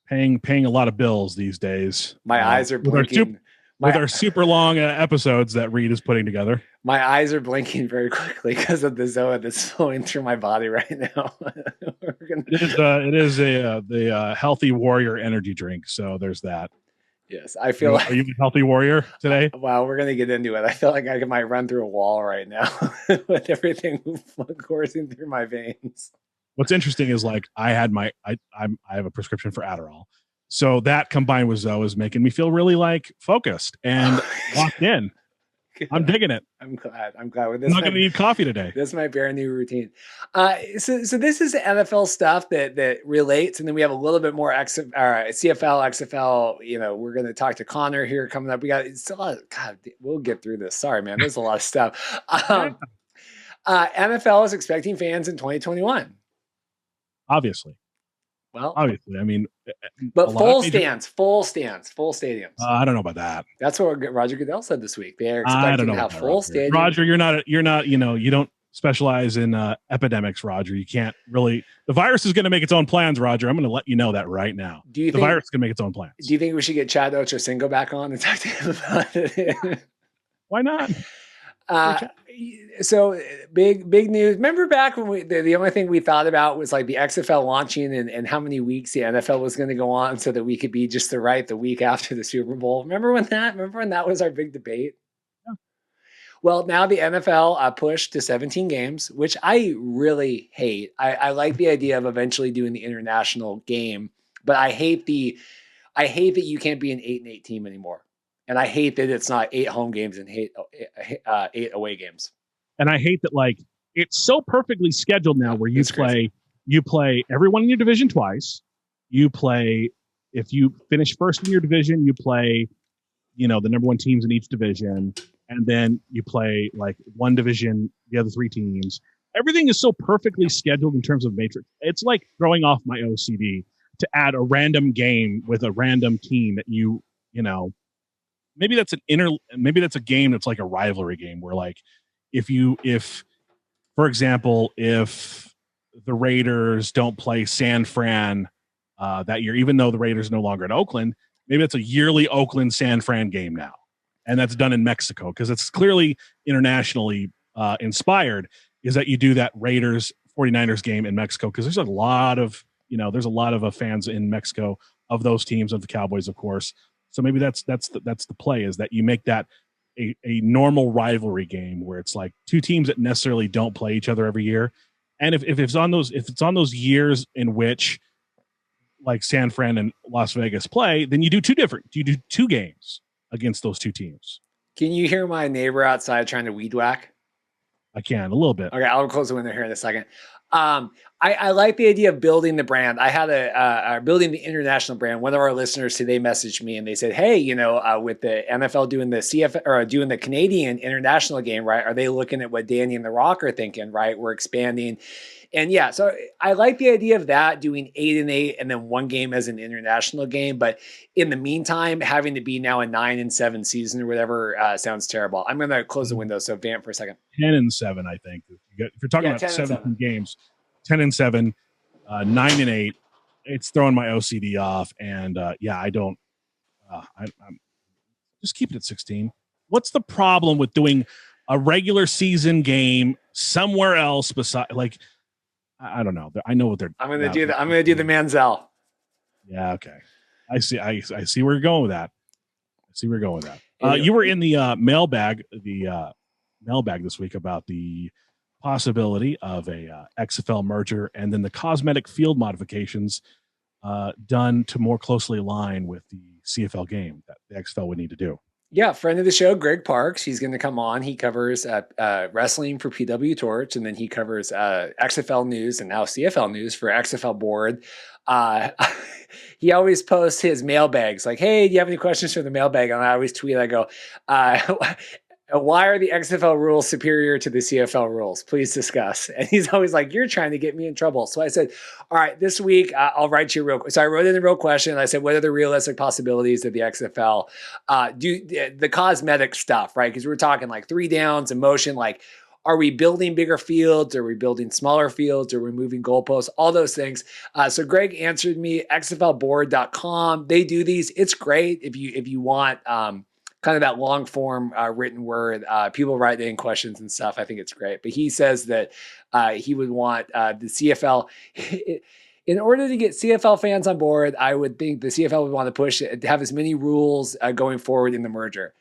Paying a lot of bills these days. My eyes are blinking. With our super long episodes that Reed is putting together. My eyes are blinking very quickly because of the ZOA that's flowing through my body right now. It is the Healthy Warrior energy drink. So there's that. Yes, I feel like. Are you a Healthy Warrior today? Wow, we're going to get into it. I feel like I might run through a wall right now with everything coursing through my veins. What's interesting is like I have a prescription for Adderall. So that combined with ZOA is making me feel really like focused and locked in. I'm digging it. I'm glad. With this, I'm not going to need coffee today. This might be our new routine. So this is NFL stuff that relates, and then we have a little bit more CFL, XFL. We're going to talk to Connor here coming up. It's a lot. God, we'll get through this. Sorry, man. There's a lot of stuff. NFL is expecting fans in 2021. Obviously. Well, obviously, I mean, but full stadiums. I don't know about that. That's what Roger Goodell said this week. They're I don't expecting know to about have that, full Roger. stadiums. Roger, you're not, you don't specialize in epidemics, Roger. You can't really. The virus is going to make its own plans, Roger. I'm going to let you know that right now. The virus is going to make its own plans. Do you think we should get Chad Ochocinco back on and talk to him about it? Why not? So big news. Remember back when the only thing we thought about was like the XFL launching and how many weeks the NFL was going to go on so that we could be just the week after the Super Bowl. Remember when that was our big debate? Yeah. Well, now the NFL pushed to 17 games, which I really hate. I like the idea of eventually doing the international game, but I hate that you can't be an 8-8 team anymore. And I hate that it's not 8 home games and 8 away games. And I hate that, like, it's so perfectly scheduled now where you play everyone in your division twice. You play, if you finish first in your division, you play, the number 1 teams in each division. And then you play like one division, the other 3 teams. Everything is so perfectly scheduled in terms of matrix. It's like throwing off my OCD to add a random game with a random team that maybe that's a game that's like a rivalry game where, like, if for example, if the Raiders don't play San Fran that year, even though the Raiders are no longer in Oakland, maybe it's a yearly Oakland San Fran game now. And that's done in Mexico because it's clearly internationally inspired, is that you do that Raiders 49ers game in Mexico because there's a lot of fans in Mexico of those teams, of the Cowboys, of course. So maybe that's the play, is that you make that a normal rivalry game where it's like 2 teams that necessarily don't play each other every year. And if it's on those years in which, like, San Fran and Las Vegas play, then you do 2 games against those 2 teams. Can you hear my neighbor outside trying to weed whack? I can, a little bit. Okay, I'll close the window here in a second. I like the idea of building the brand. I had building the international brand. One of our listeners today messaged me and they said, "Hey, with the NFL doing the CFL or doing the Canadian international game, right? Are they looking at what Danny and The Rock are thinking? Right? We're expanding." And yeah, so I like the idea of that, doing 8-8 and then 1 game as an international game. But in the meantime, having to be now a 9-7 season or whatever sounds terrible. I'm going to close the window. So vamp for a second. 10-7, I think. If you're talking about 17 games, 10-7, 9-8, it's throwing my OCD off. And I don't. I'm just keep it at 16. What's the problem with doing a regular season game somewhere else beside, like? I don't know. I know what they're. I'm going to do the Manziel. Yeah. Okay. I see where you're going with that. You were in the mailbag this week about the possibility of a XFL merger and then the cosmetic field modifications done to more closely align with the CFL game that the XFL would need to do. Yeah, friend of the show, Greg Parks. He's going to come on. He covers wrestling for PW Torch, and then he covers XFL news and now CFL news for XFL Board. He always posts his mailbags like, "Hey, do you have any questions for the mailbag?" And I always tweet, I go, "Why are the XFL rules superior to the CFL rules? Please discuss." And he's always like, "You're trying to get me in trouble." So I said, "All right, this week I'll write you real quick." So I wrote in a real question. I said, "What are the realistic possibilities of the XFL do the cosmetic stuff?" Right? Because we're talking like 3 downs and motion. Like, are we building bigger fields? Are we building smaller fields? Are we moving goalposts? All those things. So Greg answered me. XFLboard.com. They do these. It's great if you want. Kind of that long form written word. People write in questions and stuff. I think it's great. But he says that he would want the CFL. In order to get CFL fans on board, I would think the CFL would want to push it to have as many rules going forward in the merger.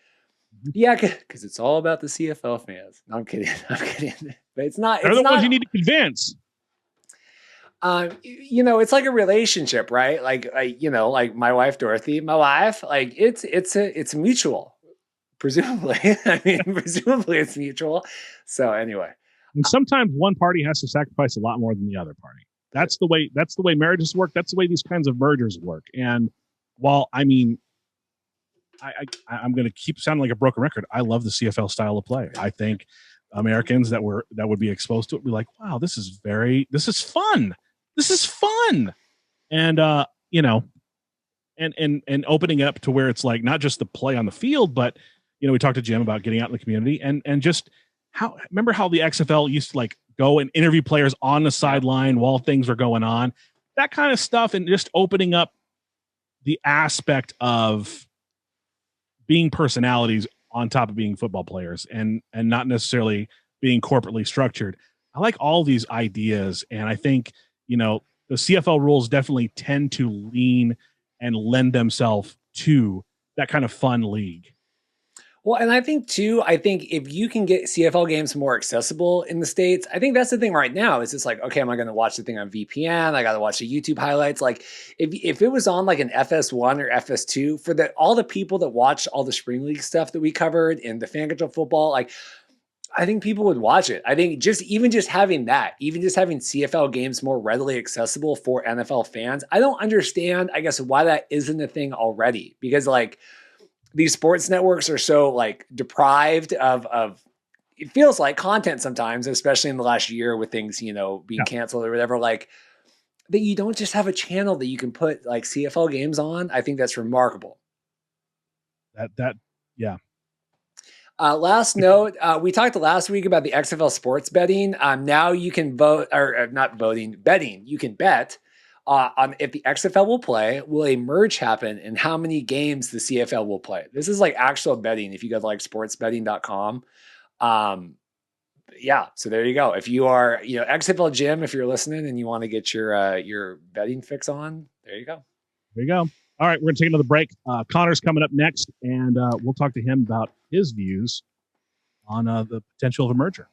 Yeah, because it's all about the CFL fans. No, I'm kidding. But it's not. They're the ones you need to convince. It's like a relationship, right? Like my wife, Dorothy, like it's mutual, presumably. I mean, presumably it's mutual. So anyway. And sometimes one party has to sacrifice a lot more than the other party. That's the way marriages work. That's the way these kinds of mergers work. And while, I mean, I'm going to keep sounding like a broken record, I love the CFL style of play. I think Americans that would be exposed to it would be like, wow, this is fun. This is fun. and and opening up to where it's like not just the play on the field, but we talked to Jim about getting out in the community and just remember how the XFL used to like go and interview players on the sideline while things were going on, that kind of stuff, and just opening up the aspect of being personalities on top of being football players and not necessarily being corporately structured. I like all these ideas. And I think, the CFL rules definitely tend to lean and lend themselves to that kind of fun league. Well, and I think if you can get CFL games more accessible in the States, I think that's the thing right now is it's like, okay, am I going to watch the thing on VPN? I got to watch the YouTube highlights. Like if it was on like an FS1 or FS2 for all the people that watched all the spring league stuff that we covered and the fan control football, like I think people would watch it. I think even just having CFL games more readily accessible for NFL fans, I don't understand, I guess, why that isn't a thing already, because like, these sports networks are so like deprived of it feels like content sometimes, especially in the last year with things, being canceled or whatever, like that you don't just have a channel that you can put like CFL games on. I think that's remarkable. Yeah. Last note, we talked last week about the XFL sports betting. Now you can vote or not voting, betting. You can bet on if the XFL will play, will a merge happen, and how many games the CFL will play. This is like actual betting. If you go to like sportsbetting.com. So there you go. If you are, XFL Jim, if you're listening and you want to get your betting fix on, there you go. There you go. All right, we're going to take another break. Connor's coming up next, and we'll talk to him about his views on the potential of a merger.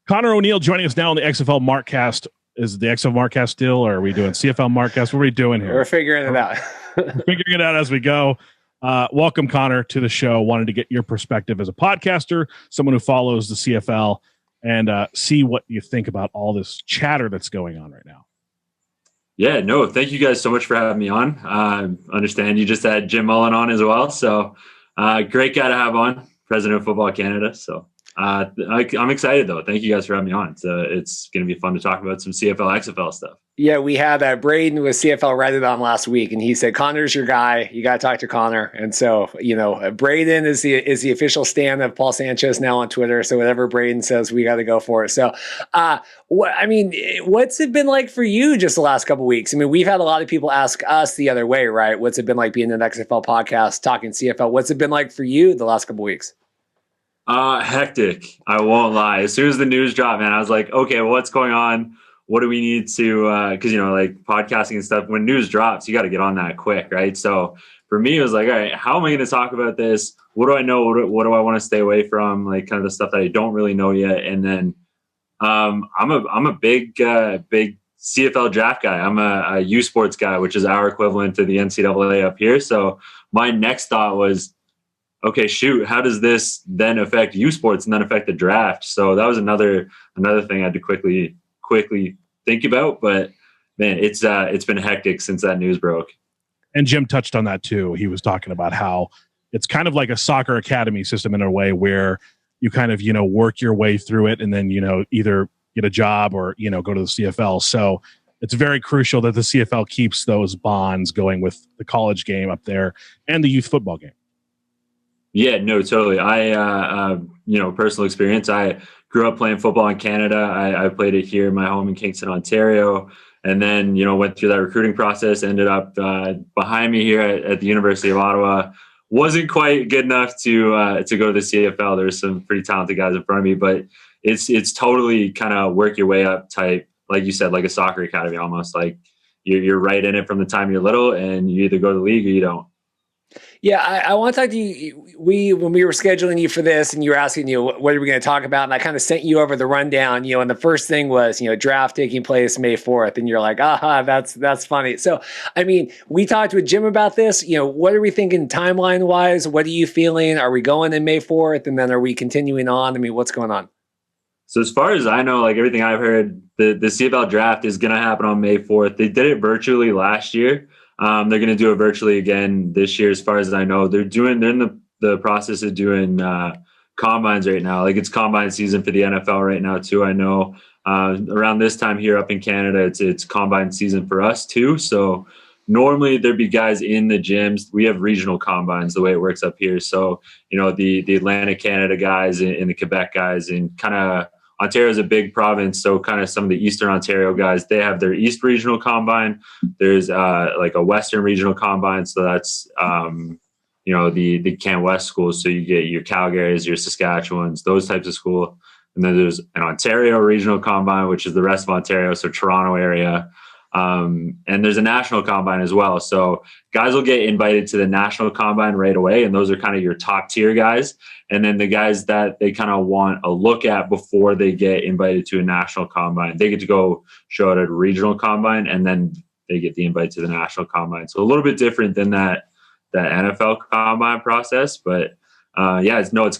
Connor O'Neill joining us now on the XFL Markcast. Is the XFL Markcast still, or are we doing CFL Markcast? What are we doing here? We're figuring it out. We're figuring it out as we go. Welcome, Connor, to the show. Wanted to get your perspective as a podcaster, someone who follows the CFL, and see what you think about all this chatter that's going on right now. Yeah, no, thank you guys so much for having me on. I understand you just had Jim Mullin on as well. So great guy to have on, President of Football Canada. So I'm excited, though. Thank you guys for having me on. It's going to be fun to talk about some CFL-XFL stuff. Yeah, we had Braden with CFL Reddit on last week, and he said, Connor's your guy. You got to talk to Connor. And so, Braden is the official stand of Paul Sanchez now on Twitter. So whatever Braden says, we got to go for it. So, what's it been like for you just the last couple of weeks? I mean, we've had a lot of people ask us the other way, right? What's it been like being an XFL podcast, talking CFL? What's it been like for you the last couple of weeks? Hectic. I won't lie. As soon as the news dropped, man, I was like, okay, what's going on? What do we need to, cause like podcasting and stuff, when news drops, you got to get on that quick. Right. So for me, it was like, all right, how am I going to talk about this? What do I know? What do I want to stay away from? Like kind of the stuff that I don't really know yet. And then, I'm a big CFL draft guy. I'm a U Sports guy, which is our equivalent to the NCAA up here. So my next thought was, okay, shoot, how does this then affect U Sports and then affect the draft? So that was another thing I had to quickly think about. But man, it's been hectic since that news broke. And Jim touched on that too. He was talking about how it's kind of like a soccer academy system in a way where you kind of, work your way through it and then, either get a job or, go to the CFL. So it's very crucial that the CFL keeps those bonds going with the college game up there and the youth football game. Yeah, no, totally. I, personal experience. I grew up playing football in Canada. I played it here in my home in Kingston, Ontario, and then, went through that recruiting process, ended up behind me here at the University of Ottawa. Wasn't quite good enough to go to the CFL. There's some pretty talented guys in front of me, but it's totally kind of work your way up type, like you said, like a soccer academy almost. Like you're right in it from the time you're little, and you either go to the league or you don't. Yeah, I want to talk to you. When we were scheduling you for this and you were asking, what are we going to talk about? And I kind of sent you over the rundown, and the first thing was, draft taking place May 4th. And you're like, that's funny. So, I mean, we talked with Jim about this. What are we thinking timeline wise? What are you feeling? Are we going in May 4th? And then are we continuing on? I mean, what's going on? So as far as I know, like everything I've heard, the CFL draft is going to happen on May 4th. They did it virtually last year. They're going to do it virtually again this year, as far as I know. They're in the process of doing combines right now. Like it's combine season for the NFL right now too, I know. Around this time here up in Canada, it's combine season for us too. So normally there'd be guys in the gyms. We have regional combines the way it works up here. So, the Atlantic Canada guys and the Quebec guys, and kind of Ontario is a big province. So kind of some of the Eastern Ontario guys, they have their East Regional Combine. There's like a Western Regional Combine. So that's, the Can West schools. So you get your Calgarys, your Saskatchewans, those types of school. And then there's an Ontario Regional Combine, which is the rest of Ontario, so Toronto area. And there's a national combine as well. So guys will get invited to the national combine right away. And those are kind of your top tier guys. And then the guys that they kind of want a look at before they get invited to a national combine, they get to go show it at a regional combine, and then they get the invite to the national combine. So a little bit different than that NFL combine process, but it's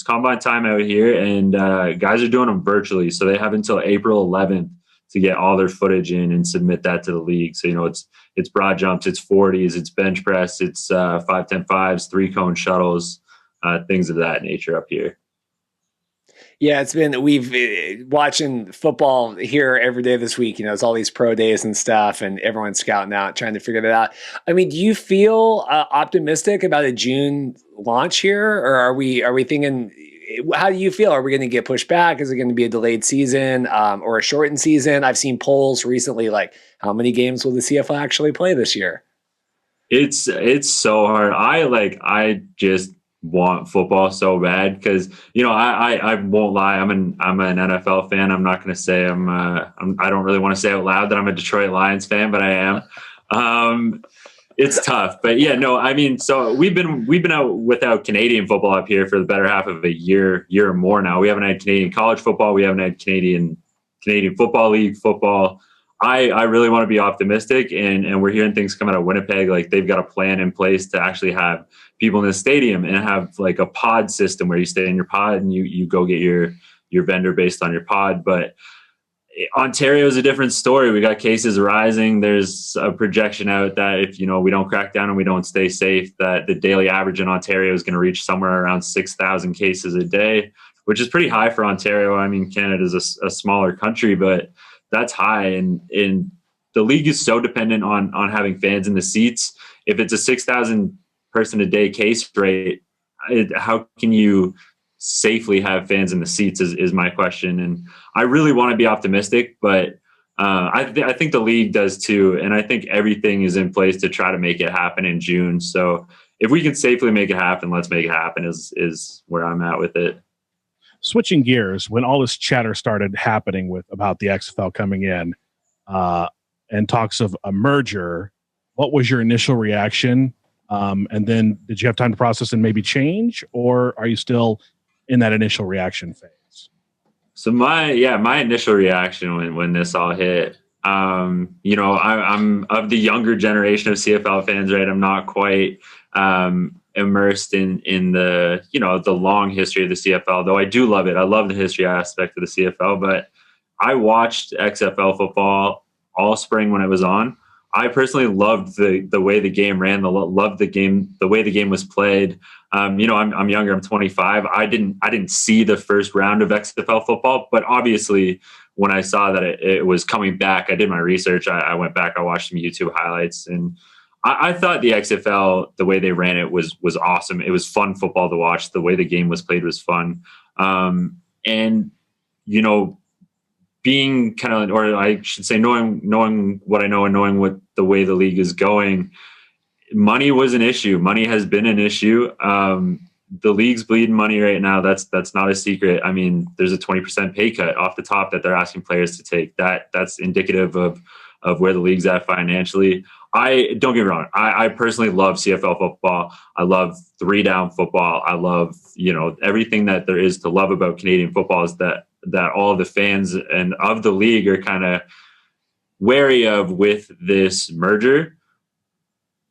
combine time out here, and guys are doing them virtually. So they have until April 11th to get all their footage in and submit that to the league. So, it's broad jumps, it's 40s, it's bench press, it's 5'10" 5s, 3-cone shuttles, things of that nature up here. Yeah, we've watching football here every day this week. It's all these pro days and stuff, and everyone's scouting out, trying to figure that out. I mean, do you feel optimistic about a June launch here, or are we thinking? How do you feel? Are we going to get pushed back? Is it going to be a delayed season or a shortened season? I've seen polls recently, like how many games will the CFL actually play this year? It's so hard. I just want football so bad because I won't lie. I'm an NFL fan. I'm not going to say I don't really want to say out loud that I'm a Detroit Lions fan, but I am. It's tough, but so we've been out without Canadian football up here for the better half of a year or more now. We haven't had Canadian college football. We haven't had Canadian Football League football. I really want to be optimistic, and we're hearing things come out of Winnipeg. Like they've got a plan in place to actually have people in the stadium and have like a pod system where you stay in your pod and you go get your vendor based on your pod. But Ontario is a different story. We got cases rising. There's a projection out that if we don't crack down and we don't stay safe, that the daily average in Ontario is going to reach somewhere around 6,000 cases a day, which is pretty high for Ontario. I mean, Canada is a smaller country, but that's high. And the league is so dependent on having fans in the seats. If it's a 6,000 person a day case rate, how can you safely have fans in the seats is my question. And I really want to be optimistic, but I think the league does too. And I think everything is in place to try to make it happen in June. So if we can safely make it happen, let's make it happen is where I'm at with it. Switching gears, when all this chatter started happening about the XFL coming in and talks of a merger, what was your initial reaction? And then did you have time to process and maybe change, or are you still in that initial reaction phase? So my initial reaction when this all hit, I'm of the younger generation of CFL fans, right? I'm not quite immersed in the the long history of the CFL, though I do love it. I love the history aspect of the CFL, but I watched XFL football all spring when it was on. I personally loved the way the game ran, loved the game, the way the game was played. I'm younger, I'm 25. I didn't see the first round of XFL football, but obviously when I saw that it was coming back, I did my research. I went back, I watched some YouTube highlights, and I thought the XFL, the way they ran it was awesome. It was fun football to watch. The way the game was played was fun. Being kind of, or I should say, knowing what I know and knowing what the way the league is going, money was an issue. Money has been an issue. The league's bleeding money right now. That's not a secret. I mean, there's a 20% pay cut off the top that they're asking players to take. That's indicative of where the league's at financially. Don't get me wrong. I personally love CFL football. I love 3-down football. I love, everything that there is to love about Canadian football is that all the fans and of the league are kind of wary of with this merger.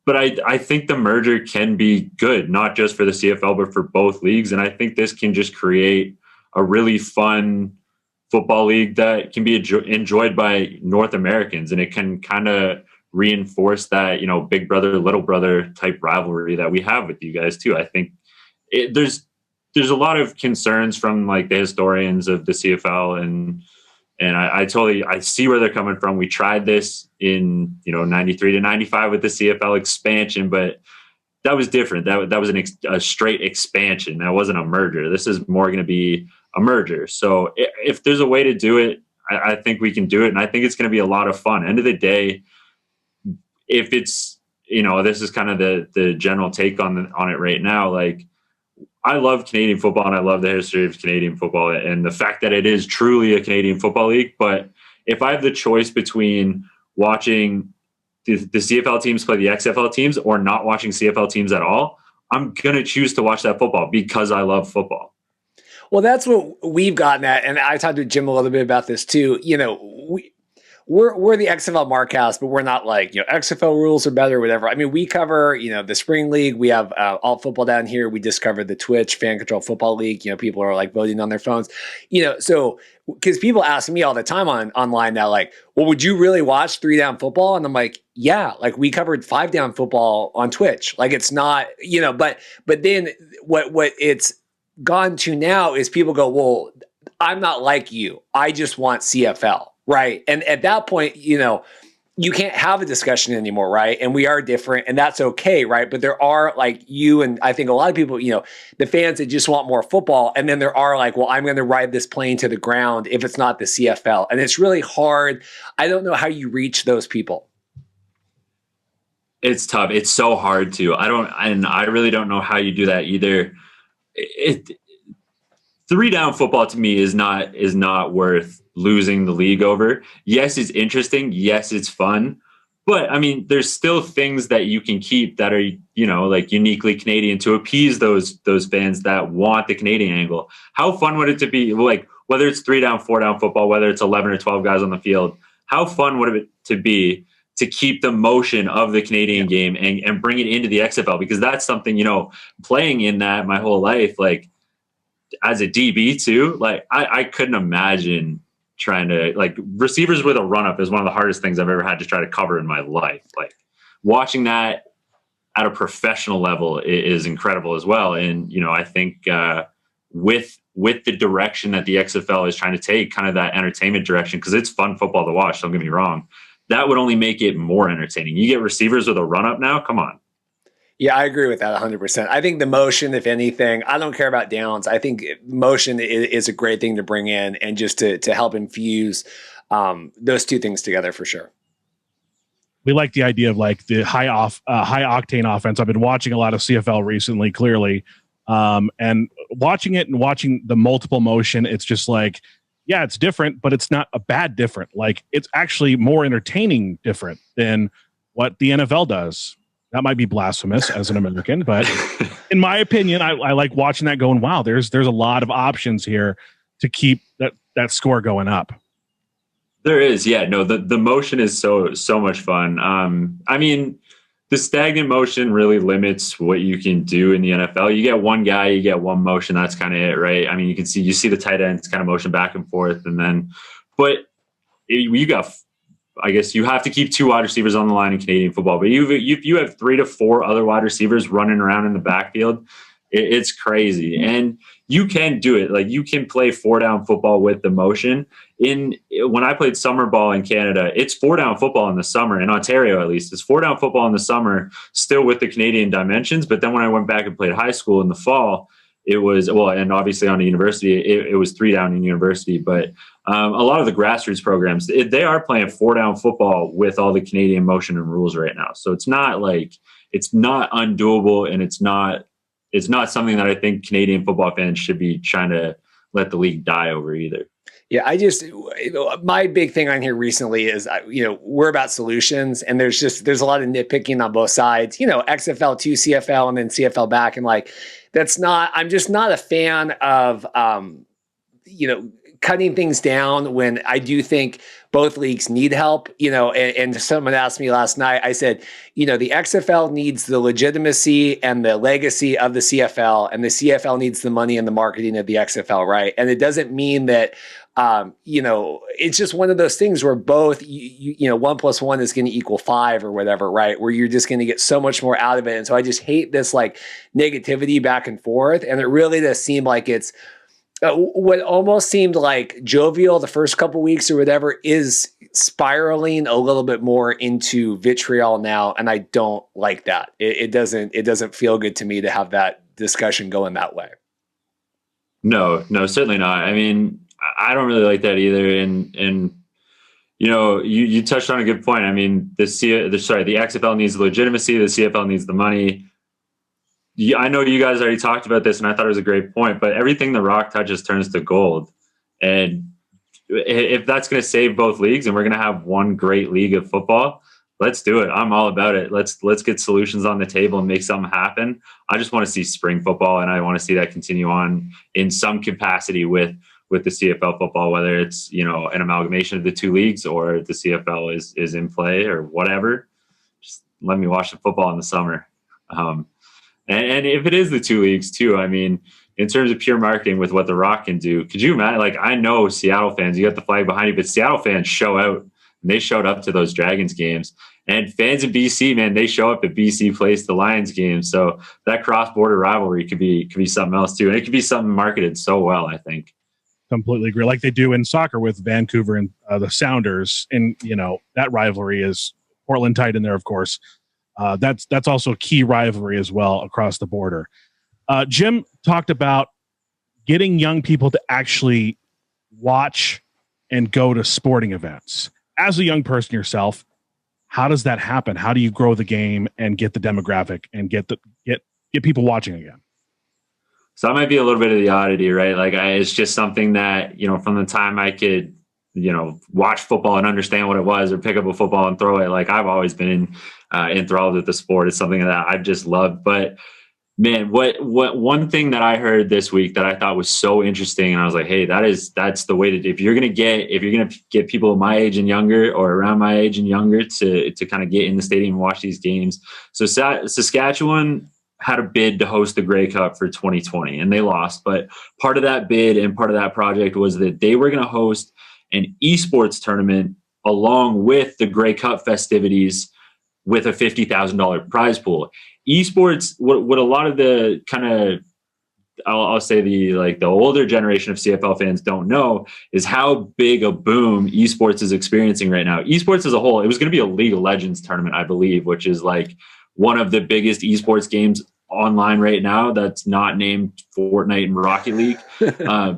But I think the merger can be good, not just for the CFL, but for both leagues. And I think this can just create a really fun football league that can be enjoyed by North Americans. And it can kind of reinforce that, big brother, little brother type rivalry that we have with you guys too. I think there's a lot of concerns from like the historians of the CFL and And I see where they're coming from. We tried this in, 93 to 95 with the CFL expansion, but that was different. That was a straight expansion. That wasn't a merger. This is more going to be a merger. So if there's a way to do it, I think we can do it. And I think it's going to be a lot of fun. End of the day, if it's, this is kind of the general take on it right now. Like, I love Canadian football and I love the history of Canadian football and the fact that it is truly a Canadian football league. But if I have the choice between watching the CFL teams play the XFL teams or not watching CFL teams at all, I'm going to choose to watch that football because I love football. Well, that's what we've gotten at. And I talked to Jim a little bit about this too. We're the XFL Markcast, but we're not like, XFL rules are better or whatever. I mean, we cover, the spring league. We have all football down here. We just covered the Twitch fan control football league. People are like voting on their phones, so because people ask me all the time online now, like, well, would you really watch 3-down football? And I'm like, yeah, like we covered 5-down football on Twitch. Like it's not, but then what it's gone to now is people go, well, I'm not like you. I just want CFL. Right. And at that point, you can't have a discussion anymore. Right. And we are different and that's okay. Right. But there are like you and I think a lot of people, the fans that just want more football. And then there are like, well, I'm going to ride this plane to the ground if it's not the CFL. And it's really hard. I don't know how you reach those people. It's tough. It's so hard to. I really don't know how you do that either. 3-down football to me is not worth losing the league over. Yes, it's interesting. Yes, it's fun. But I mean, there's still things that you can keep that are, like uniquely Canadian to appease those fans that want the Canadian angle. How fun would it to be, like, whether it's 3-down, 4-down football, whether it's 11 or 12 guys on the field, how fun would it to be to keep the motion of the Canadian game and bring it into the XFL? Because that's something, playing in that my whole life, like as a DB too, like I couldn't imagine trying to, like, receivers with a run up is one of the hardest things I've ever had to try to cover in my life. Like watching that at a professional level is incredible as well. And, I think with the direction that the XFL is trying to take, kind of that entertainment direction, because it's fun football to watch, don't get me wrong, that would only make it more entertaining. You get receivers with a run up now, come on. Yeah, I agree with that 100%. I think the motion, if anything, I don't care about downs. I think motion is a great thing to bring in and just to help infuse those two things together for sure. We like the idea of like the high octane offense. I've been watching a lot of CFL recently, clearly, and watching it and watching the multiple motion. It's just like, yeah, it's different, but it's not a bad different. Like it's actually more entertaining different than what the NFL does. That might be blasphemous as an American, but in my opinion, I like watching that going, wow, there's a lot of options here to keep that score going up. There is. Yeah, no, the motion is so much fun. I mean, the stagnant motion really limits what you can do in the NFL. You get one guy, you get one motion. That's kind of it, right? I mean, you see the tight ends kind of motion back and forth, and then, but you got, I guess you have to keep 2 wide receivers on the line in Canadian football. But you have 3 to 4 other wide receivers running around in the backfield. It's crazy, and you can do it. Like you can play 4-down football with the motion. When I played summer ball in Canada, it's 4-down football in the summer. In Ontario, at least, it's 4-down football in the summer, still with the Canadian dimensions. But then when I went back and played high school in the fall, it was, well, and obviously on a university, it was 3-down in university. But a lot of the grassroots programs, they are playing 4-down football with all the Canadian motion and rules right now. So it's not undoable, and it's not something that I think Canadian football fans should be trying to let the league die over either. Yeah, my big thing on here recently is, we're about solutions, and there's a lot of nitpicking on both sides, XFL to CFL and then CFL back. And like, I'm just not a fan of, cutting things down when I do think both leagues need help, and someone asked me last night, I said, the XFL needs the legitimacy and the legacy of the CFL, and the CFL needs the money and the marketing of the XFL, right? And it doesn't mean that, it's just one of those things where both, 1 + 1 is going to equal 5 or whatever, right? Where you're just going to get so much more out of it. And so I just hate this like negativity back and forth. And it really does seem like it's what almost seemed like jovial the first couple weeks or whatever is spiraling a little bit more into vitriol now, and I don't like that. It doesn't feel good to me to have that discussion going that way. No, certainly not. I mean, I don't really like that either. And you know, you touched on a good point. I mean, the XFL needs legitimacy. The CFL needs the money. I know you guys already talked about this, and I thought it was a great point. But everything The Rock touches turns to gold, and if that's going to save both leagues, and we're going to have one great league of football, let's do it. I'm all about it. Let's get solutions on the table and make something happen. I just want to see spring football, and I want to see that continue on in some capacity with the CFL football, whether it's, you know, an amalgamation of the two leagues or the CFL is in play or whatever. Just let me watch the football in the summer. And if it is the two leagues too, I mean, in terms of pure marketing with what The Rock can do, could you imagine? Like, I know Seattle fans, you got the flag behind you, but Seattle fans show out, and they showed up to those Dragons games. And fans in BC, man, they show up at BC Place, the Lions games. So that cross-border rivalry could be something else too, and it could be something marketed so well, I think. Completely agree. Like they do in soccer with Vancouver and the Sounders, and you know that rivalry is Portland tight in there, of course. That's also a key rivalry as well across the border. Jim talked about getting young people to actually watch and go to sporting events. As a young person yourself, how does that happen? How do you grow the game and get the demographic and get people watching again? So that might be a little bit of the oddity, right? Like it's just something that, you know, from the time I could, you know, watch football and understand what it was, or pick up a football and throw it, like I've always been enthralled with the sport. It's something that I've just loved. But man, what one thing that I heard this week that I thought was so interesting, and I was like, hey, that's the way to, if you're gonna get people my age and younger, or around my age and younger, to kind of get in the stadium and watch these games. So Saskatchewan had a bid to host the Grey Cup for 2020, and they lost. But part of that bid and part of that project was that they were going to host an esports tournament along with the Grey Cup festivities with a $50,000 prize pool. Esports, what a lot of the kind of, I'll say the older generation of CFL fans don't know is how big a boom esports is experiencing right now. Esports as a whole, it was going to be a League of Legends tournament, I believe, which is like one of the biggest esports games online right now that's not named Fortnite and Rocket League.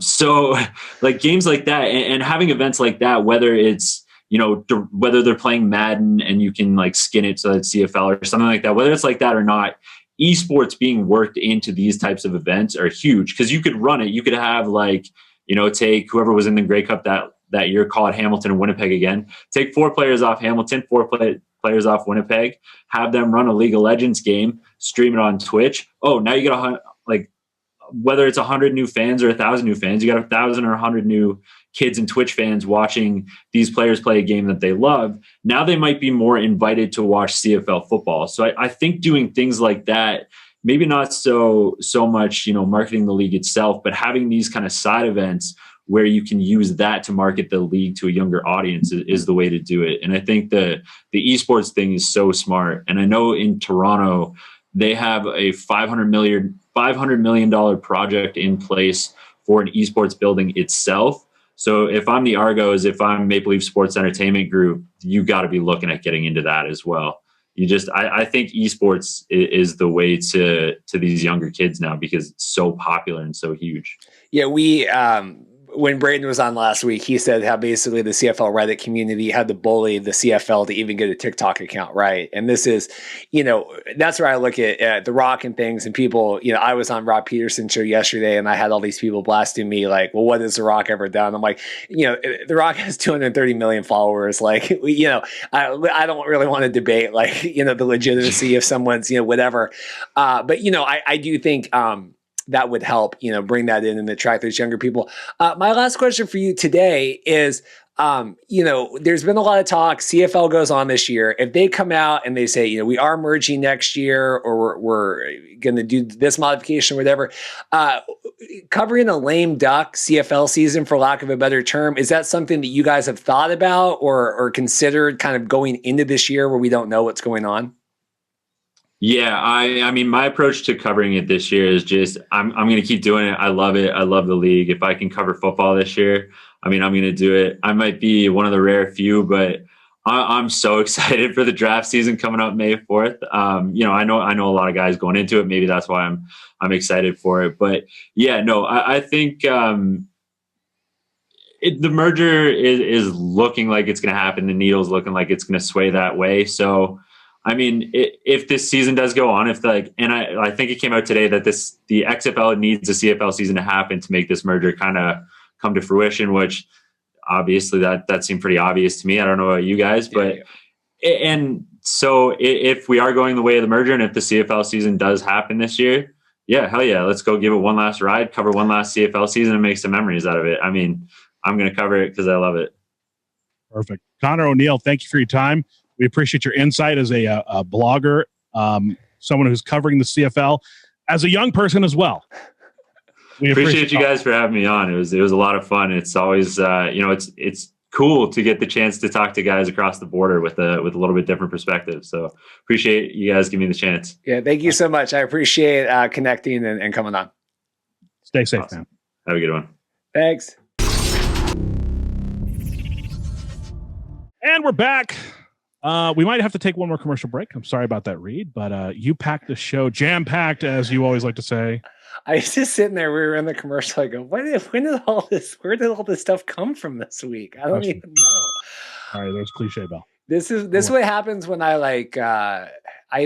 So like games like that, and having events like that, whether it's, you know, whether they're playing Madden and you can like skin it so it's CFL or something like that, whether it's like that or not, esports being worked into these types of events are huge, because you could run it. You could have, like, you know, take whoever was in the Grey Cup that year, call it Hamilton and Winnipeg again, take 4 players off Hamilton, 4 players off Winnipeg, have them run a League of Legends game, stream it on Twitch. Oh, now you got like, whether it's 100 new fans or 1,000 new fans, you got 1,000 or 100 new kids and Twitch fans watching these players play a game that they love. Now they might be more invited to watch CFL football. So I think doing things like that, maybe not so much, you know, marketing the league itself, but having these kind of side events where you can use that to market the league to a younger audience is the way to do it. And I think the esports thing is so smart. And I know in Toronto, they have a $500 million project in place for an esports building itself. So if I'm the Argos, if I'm Maple Leaf Sports Entertainment Group, you got to be looking at getting into that as well. I think esports is the way to these younger kids now, because it's so popular and so huge. Yeah, we when Braden was on last week, he said how basically the CFL Reddit community had to bully the CFL to even get a TikTok account, right? And this is, you know, that's where I look at The Rock and things, and people, you know, I was on Rob Peterson's show yesterday, and I had all these people blasting me like, well, what has The Rock ever done? I'm like, you know, The Rock has 230 million followers. Like, you know, I don't really want to debate, like, you know, the legitimacy of someone's, you know, whatever. But, you know, I do think, that would help, you know, bring that in and attract those younger people. My last question for you today is, you know, there's been a lot of talk. CFL goes on this year. If they come out and they say, you know, we are merging next year, or we're going to do this modification or whatever, covering a lame duck CFL season, for lack of a better term, is that something that you guys have thought about or considered kind of going into this year where we don't know what's going on? Yeah, I mean, my approach to covering it this year is just I'm going to keep doing it. I love it. I love the league. If I can cover football this year, I mean, I'm going to do it. I might be one of the rare few, but I'm so excited for the draft season coming up May 4th. You know, I know a lot of guys going into it. Maybe that's why I'm excited for it. But yeah, no, I think the merger is looking like it's going to happen. The needle's looking like it's going to sway that way. So. I mean, if this season does go on, I think it came out today that the XFL needs a CFL season to happen to make this merger kind of come to fruition, which obviously that seemed pretty obvious to me. I don't know about you guys, but and so if we are going the way of the merger and if the CFL season does happen this year, yeah, hell yeah, let's go give it one last ride, cover one last CFL season and make some memories out of it. I mean, I'm going to cover it because I love it. Perfect. Connor O'Neill, thank you for your time. We appreciate your insight as a blogger, someone who's covering the CFL, as a young person as well. We appreciate you guys for having me on. It was a lot of fun. It's always it's cool to get the chance to talk to guys across the border with a little bit different perspective. So appreciate you guys giving me the chance. Yeah, thank you so much. I appreciate connecting and coming on. Stay safe, Awesome. man. Have a good one. Thanks. And we're back. We might have to take one more commercial break. I'm sorry about that, Reed, but you packed the show jam-packed, as you always like to say. I was just sitting there. We were in the commercial. I go, where did all this stuff come from this week? I don't even know. All right, there's cliche bell. This is what happens when I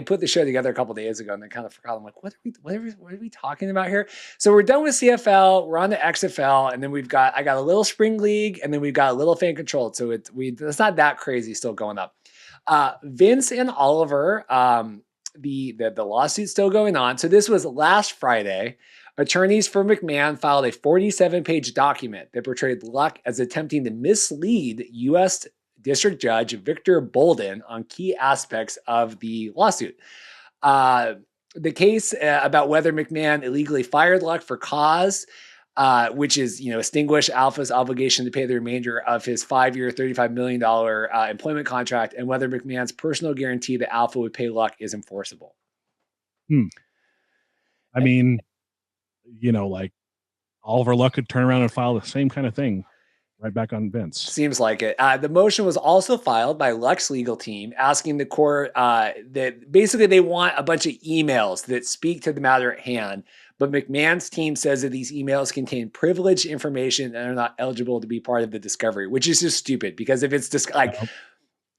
put the show together a couple days ago and then kind of forgot. I'm like, what are we talking about here? So we're done with CFL. We're on to XFL, and then I got a little spring league, and then we've got a little fan controlled. So it's not that crazy still going up. Vince and Oliver, the lawsuit's still going on. So this was last Friday. Attorneys for McMahon filed a 47-page document that portrayed Luck as attempting to mislead U.S. District Judge Victor Bolden on key aspects of the lawsuit. The case about whether McMahon illegally fired Luck for cause, which is, extinguish Alpha's obligation to pay the remainder of his 5-year, $35 million employment contract, and whether McMahon's personal guarantee that Alpha would pay Luck is enforceable. I mean, like Oliver Luck could turn around and file the same kind of thing right back on Vince. Seems like it. The motion was also filed by Luck's legal team, asking the court that basically they want a bunch of emails that speak to the matter at hand. But McMahon's team says that these emails contain privileged information and are not eligible to be part of the discovery, which is just stupid because if it's just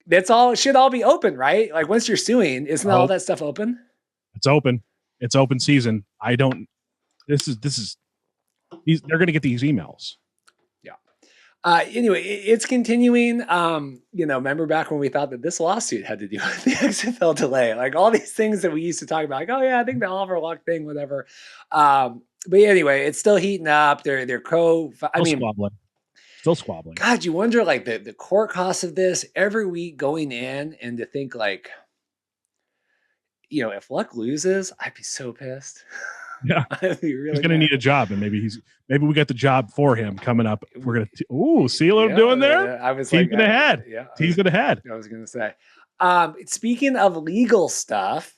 that's all, it should all be open, right? Like once you're suing, isn't all that stuff open? It's open. It's open season. They're going to get these emails. Anyway, it's continuing. Remember back when we thought that this lawsuit had to do with the XFL delay, like all these things that we used to talk about, like, oh yeah, I think the Oliver Luck thing, whatever. But anyway, it's still heating up. Still squabbling. God, you wonder like the court costs of this every week going in, and to think like, if Luck loses, I'd be so pissed. Yeah, I'd be really he's going to need a job, and maybe we got the job for him coming up. We're going to see what I'm doing there. I was teasing ahead. Yeah, teasing ahead. I was going to say. Speaking of legal stuff,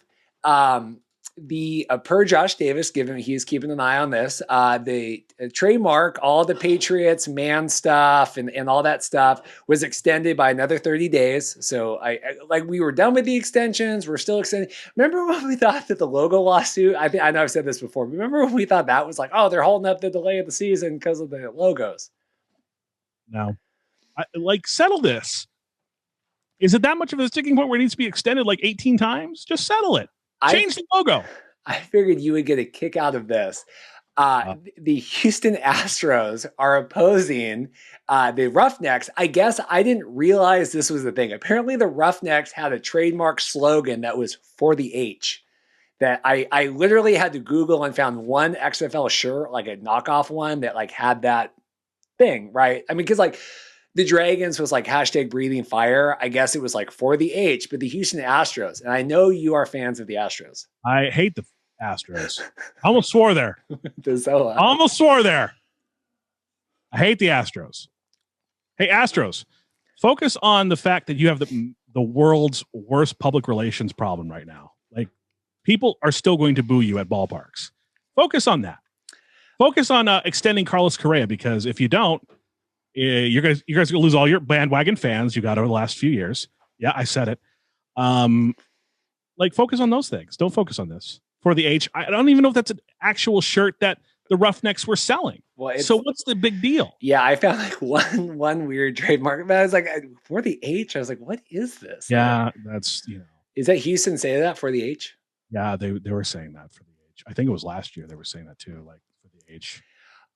per Josh Davis, given he's keeping an eye on this, the trademark, all the Patriots man stuff and all that stuff was extended by another 30 days. So we were done with the extensions. We're still extending. Remember when we thought that the logo lawsuit, I know I've said this before, but remember when we thought that was like, oh, they're holding up the delay of the season because of the logos. No, settle this. Is it that much of a sticking point where it needs to be extended like 18 times? Just settle it. Change the logo. I figured you would get a kick out of this. The Houston Astros are opposing the Roughnecks. I guess I didn't realize this was the thing. Apparently the Roughnecks had a trademark slogan that was for the H. That I literally had to Google and found one XFL shirt, like a knockoff one that like had that thing, right? I mean, because like the Dragons was like hashtag breathing fire. I guess it was like for the H, but the Houston Astros. And I know you are fans of the Astros. I hate the Astros. I almost swore there. The ZOA. Almost swore there. I hate the Astros. Hey, Astros, focus on the fact that you have the world's worst public relations problem right now. Like, people are still going to boo you at ballparks. Focus on that. Focus on extending Carlos Correa, because if you don't, you guys are going to lose all your bandwagon fans you got over the last few years. Yeah, I said it. Focus on those things. Don't focus on this. For the H, I don't even know if that's an actual shirt that the Roughnecks were selling. Well, so what's the big deal? Yeah, I found like one weird trademark, but I was like, for the H, I was like, what is this? Yeah, that's, Is that Houston say that for the H? Yeah, they were saying that for the H. I think it was last year they were saying that too, like for the H.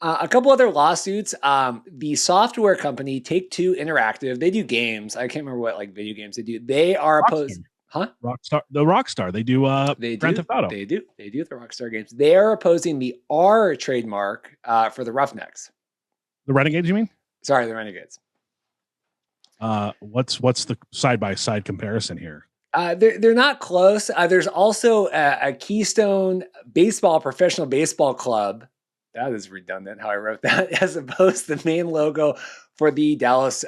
A couple other lawsuits. The software company Take-Two Interactive, they do games. I can't remember what like video games they do. They are opposed. Huh? Rockstar. They do Grand Theft Auto. They do the Rockstar games. They are opposing the R trademark for the Roughnecks. The Renegades, you mean? Sorry, the Renegades. What's the side-by-side comparison here? They're not close. There's also a Keystone professional baseball club. That is redundant how I wrote that, as opposed to the main logo for the Dallas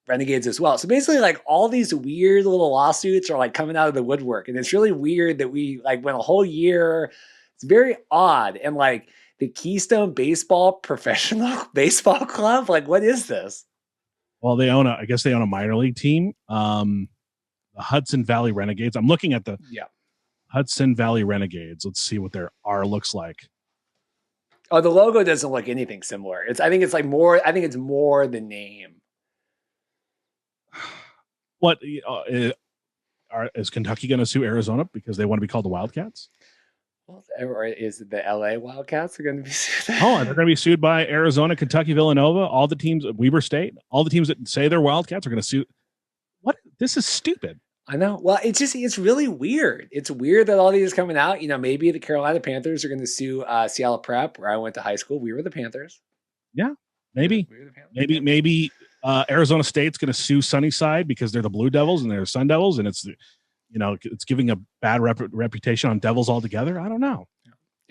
Renegades as well. So basically, like, all these weird little lawsuits are like coming out of the woodwork, and it's really weird that we like went a whole year. It's very odd. And like the Keystone professional baseball club, like, what is this? Well, I guess they own a minor league team. The Hudson Valley Renegades. I'm looking at the Hudson Valley Renegades. Let's see what their R looks like. Oh, the logo doesn't look anything similar. I think it's more the name. What is Kentucky going to sue Arizona because they want to be called the Wildcats? Well, or is it the LA Wildcats are going to be sued? Oh, they're going to be sued by Arizona, Kentucky, Villanova, all the teams, Weber State, all the teams that say they're Wildcats are going to sue. What? This is stupid. I know. Well, it's really weird. It's weird that all these are coming out. Maybe the Carolina Panthers are going to sue Seattle Prep, where I went to high school. We were the Panthers. Yeah, maybe. Maybe Arizona State's going to sue Sunnyside because they're the Blue Devils and they're Sun Devils, and it's giving a bad reputation on Devils altogether. I don't know.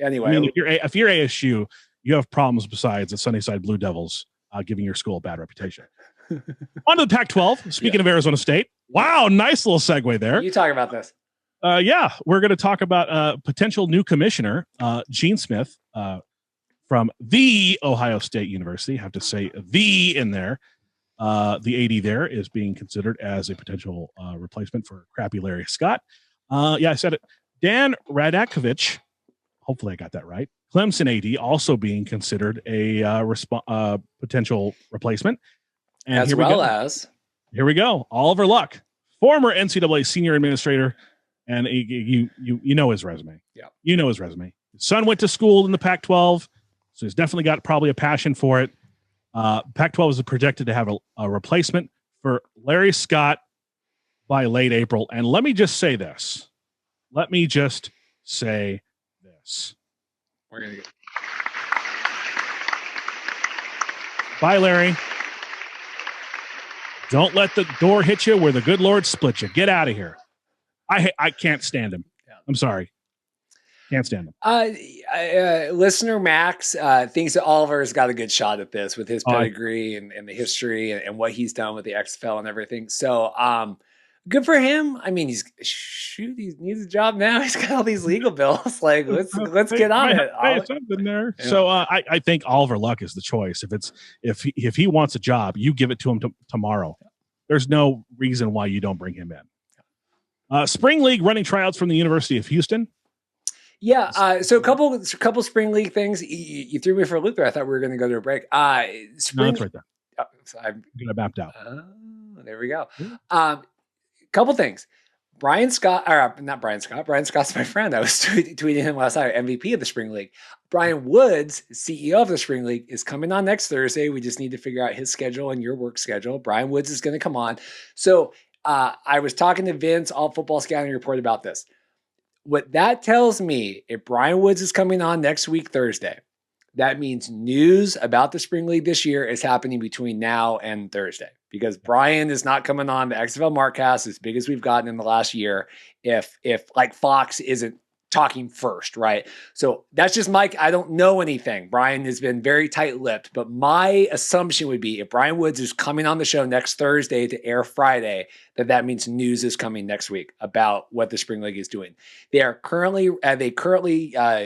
Anyway, if you're ASU, you have problems besides the Sunnyside Blue Devils giving your school a bad reputation. On to the Pac-12. Speaking of Arizona State. Wow, nice little segue there. You talk about this. Yeah, we're going to talk about potential new commissioner, Gene Smith, from the Ohio State University. I have to say the in there. The AD there is being considered as a potential replacement for crappy Larry Scott. I said it. Dan Radakovich, hopefully I got that right. Clemson AD also being considered a potential replation. And here we go. Oliver Luck, former NCAA senior administrator, and you know his resume. Yeah, you know his resume. His son went to school in the Pac-12, so he's definitely got probably a passion for it. Pac-12 is projected to have a replacement for Larry Scott by late April. And let me just say this. We're gonna get. Bye, Larry. Don't let the door hit you where the good Lord split you. Get out of here. I can't stand him. I'm sorry. Can't stand him. Listener Max thinks that Oliver's got a good shot at this with his pedigree and the history and what he's done with the XFL and everything. So good for him. I mean, he needs a job now. He's got all these legal bills. Like, let's get on it. Something there. Yeah. So I think Oliver Luck is the choice. If he wants a job, you give it to him tomorrow. There's no reason why you don't bring him in. Spring League running tryouts from the University of Houston. Yeah, so a couple spring league things. You threw me for a loop there. I thought we were going to go to a break. No, it's right there. I'm going to mapped out. There we go. Couple things. Brian Scott's my friend. I was tweeting him last night, MVP of the Spring League. Brian Woods, CEO of the Spring League, is coming on next Thursday. We just need to figure out his schedule and your work schedule. Brian Woods is going to come on. So I was talking to Vince, All Football Scouting Report, about this. What that tells me, if Brian Woods is coming on next week, Thursday, that means news about the Spring League this year is happening between now and Thursday, because Brian is not coming on the XFL Markcast, as big as we've gotten in the last year, if like Fox isn't talking first, right? So that's just Mike. I don't know anything. Brian has been very tight-lipped, but my assumption would be if Brian Woods is coming on the show next Thursday to air Friday, that means news is coming next week about what the Spring League is doing. They currently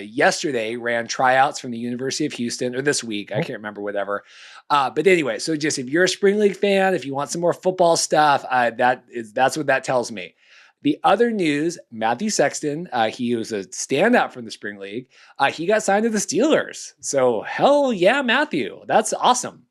yesterday ran tryouts from the University of Houston, or this week, I can't remember, whatever. But anyway, so just if you're a Spring League fan, if you want some more football stuff, that's what that tells me. The other news, Matthew Sexton, he was a standout from the Spring League. He got signed to the Steelers. So hell yeah, Matthew. That's awesome.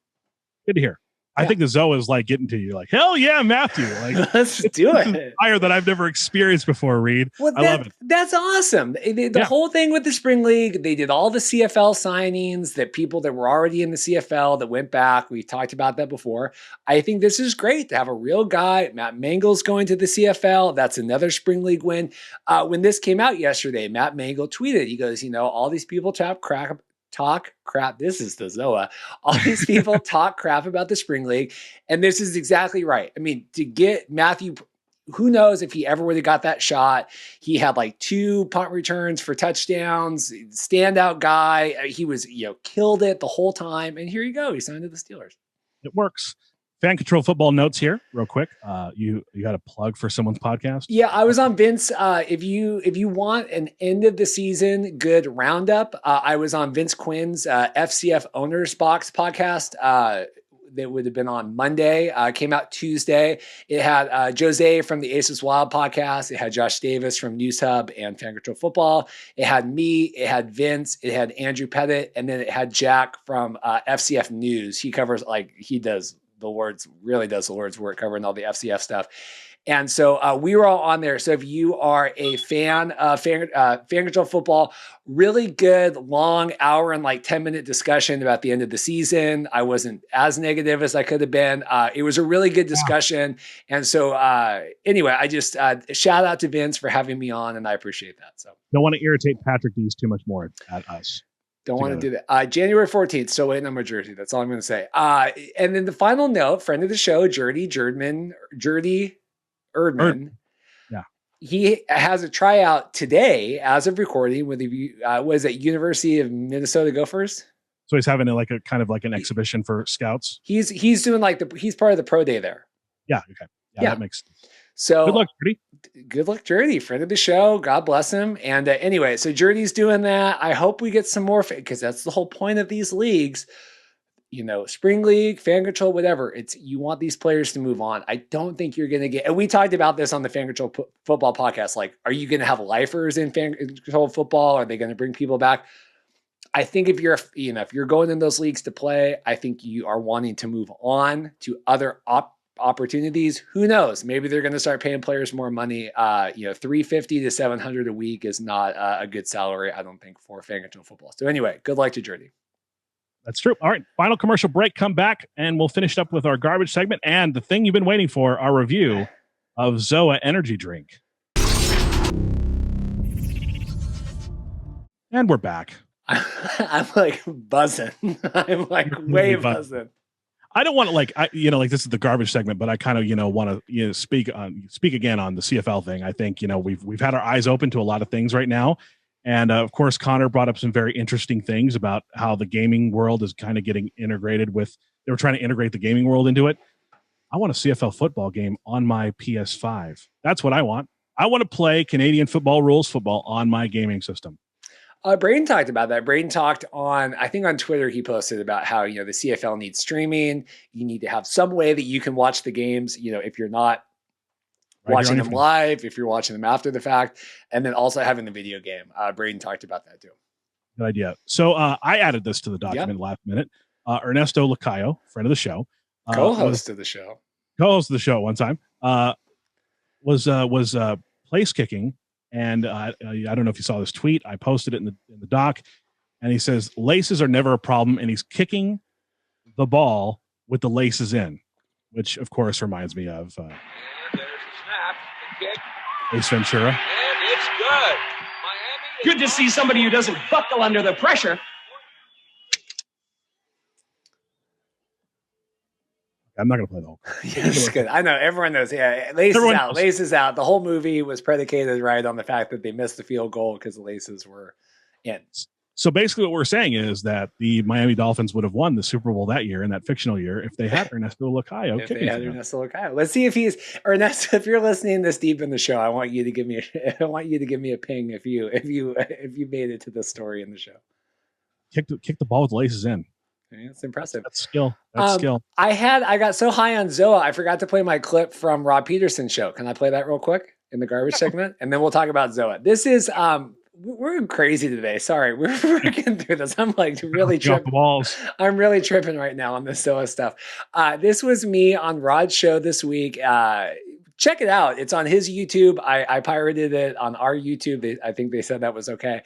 Good to hear. I think the ZOA is like getting to you, like, hell yeah, Matthew. Like, let's do it. Fire that I've never experienced before, Reed. Well, I love it. That's awesome. The whole thing with the Spring League, they did all the CFL signings, that people that were already in the CFL that went back. We talked about that before. I think this is great to have a real guy. Matt Mangle's going to the CFL. That's another Spring League win. When this came out yesterday, Matt Mangle tweeted, he goes, all these people talk crap. This is the ZOA. All these people talk crap about the Spring League. And this is exactly right. I mean, to get Matthew, who knows if he ever would have got that shot. He had like 2 punt returns for touchdowns, standout guy. He was, killed it the whole time. And here you go. He signed to the Steelers. It works. Fan Control Football notes here, real quick. You got a plug for someone's podcast? Yeah, I was on Vince. If you want an end of the season good roundup, I was on Vince Quinn's FCF Owners Box podcast. That would have been on Monday. Came out Tuesday. It had Jose from the Aces Wild podcast. It had Josh Davis from News Hub and Fan Control Football. It had me. It had Vince. It had Andrew Pettit, and then it had Jack from FCF News. He covers really does the Lord's work covering all the FCF stuff. And so we were all on there. So if you are a fan of Fan Control Football, really good, long hour and 10-minute discussion about the end of the season. I wasn't as negative as I could have been. It was a really good discussion. And so anyway, I just shout out to Vince for having me on, and I appreciate that. So don't want to irritate Patrick Dees too much more at us. Don't want to do that. January 14th, still waiting on my jersey. That's all I'm going to say. And then the final note, friend of the show, Jerdy Erdman. Yeah. He has a tryout today as of recording with was at University of Minnesota Gophers. So he's having a kind of an exhibition for scouts. He's doing he's part of the pro day there. Yeah. Okay. Yeah. That makes sense. So good luck, Jerdy. Good luck, Jerdy, friend of the show. God bless him. And anyway, so Jerdy's doing that. I hope we get some more, because that's the whole point of these leagues. Spring League, Fan Control, whatever. It's you want these players to move on. I don't think you're going to get, and we talked about this on the Fan Control Football podcast. Are you going to have lifers in Fan Control Football? Are they going to bring people back? I think if you're going in those leagues to play, I think you are wanting to move on to other opportunities. Who knows? Maybe they're going to start paying players more money. $350 to $700 a week is not a good salary, I don't think, for Fan Control Football. So anyway, good luck to Jerdy. That's true. All right. Final commercial break. Come back and we'll finish up with our garbage segment and the thing you've been waiting for, our review of ZOA energy drink. And we're back. I'm buzzing. I'm way buzzing. I don't want to this is the garbage segment, but I kind of, want to, speak again on the CFL thing. I think, we've had our eyes open to a lot of things right now. And of course, Connor brought up some very interesting things about how the gaming world is kind of getting integrated they were trying to integrate the gaming world into it. I want a CFL football game on my PS5. That's what I want. I want to play Canadian football rules football on my gaming system. Braden talked about that. Braden talked on Twitter, he posted about how, the CFL needs streaming. You need to have some way that you can watch the games, if you're not watching them live, if you're watching them after the fact, and then also having the video game. Braden talked about that too. Good idea. So I added this to the document last minute. Ernesto Lacayo, friend of the show. Co-host of the show. Co-host of the show one time. Was place kicking. And I don't know if you saw this tweet. I posted it in the doc. And he says, laces are never a problem. And he's kicking the ball with the laces in, which, of course, reminds me of Ace Ventura. And it's good. Miami. Good to see somebody who doesn't buckle under the pressure. I'm not going to play the whole. Yeah, it's good. I know everyone knows. Yeah, laces Everyone out. knows. Laces out. The whole movie was predicated right on the fact that they missed the field goal because the laces were in. So basically, what we're saying is that the Miami Dolphins would have won the Super Bowl that year, in that fictional year, if they had Ernesto Lacayo If kicking they had for them. Ernesto Lacayo. Let's see if he's Ernesto. If you're listening this deep in the show, I want you to give me a ping if you made it to this story in the show. Kick the ball with laces in. It's impressive. That's skill. That's skill. I got so high on ZOA, I forgot to play my clip from Rob Peterson's show. Can I play that real quick in the garbage segment? And then we'll talk about ZOA. This is we're crazy today. Sorry, we're getting through this. I'm like really tripping. I'm really tripping right now on this ZOA stuff. This was me on Rod's show this week. Check it out. It's on his YouTube. I pirated it on our YouTube. I think they said that was okay.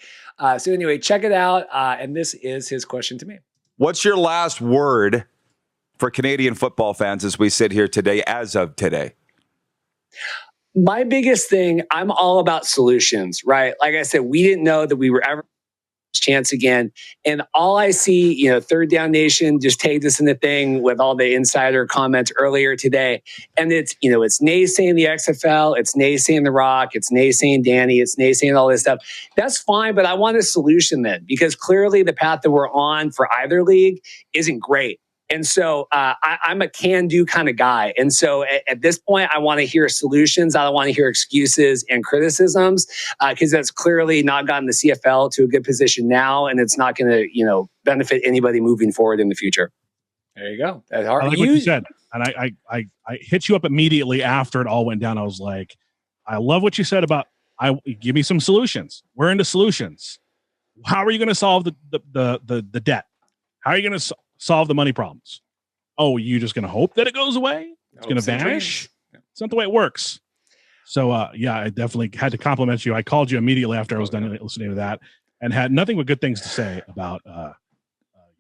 So anyway, check it out. And this is his question to me. What's your last word for Canadian football fans as we sit here today, as of today? My biggest thing, I'm all about solutions, right? Like I said, we didn't know that we were ever chance again. And all I see, Third Down Nation just tagged us in the thing with all the insider comments earlier today. And it's naysaying the XFL, it's naysaying The Rock, it's naysaying Danny, it's naysaying all this stuff. That's fine, but I want a solution then, because clearly the path that we're on for either league isn't great. And so I'm a can-do kind of guy. And so at this point, I want to hear solutions. I don't want to hear excuses and criticisms, because that's clearly not gotten the CFL to a good position now, and it's not going to, benefit anybody moving forward in the future. There you go. That's hard. I like what you said. And I hit you up immediately after it all went down. I was like, I love what you said about give me some solutions. We're into solutions. How are you going to solve the debt? How are you going to solve the money problems? Oh, you just going to hope that it goes away? It's going to vanish? It's not the way it works. So, I definitely had to compliment you. I called you immediately after I was done listening to that, and had nothing but good things to say about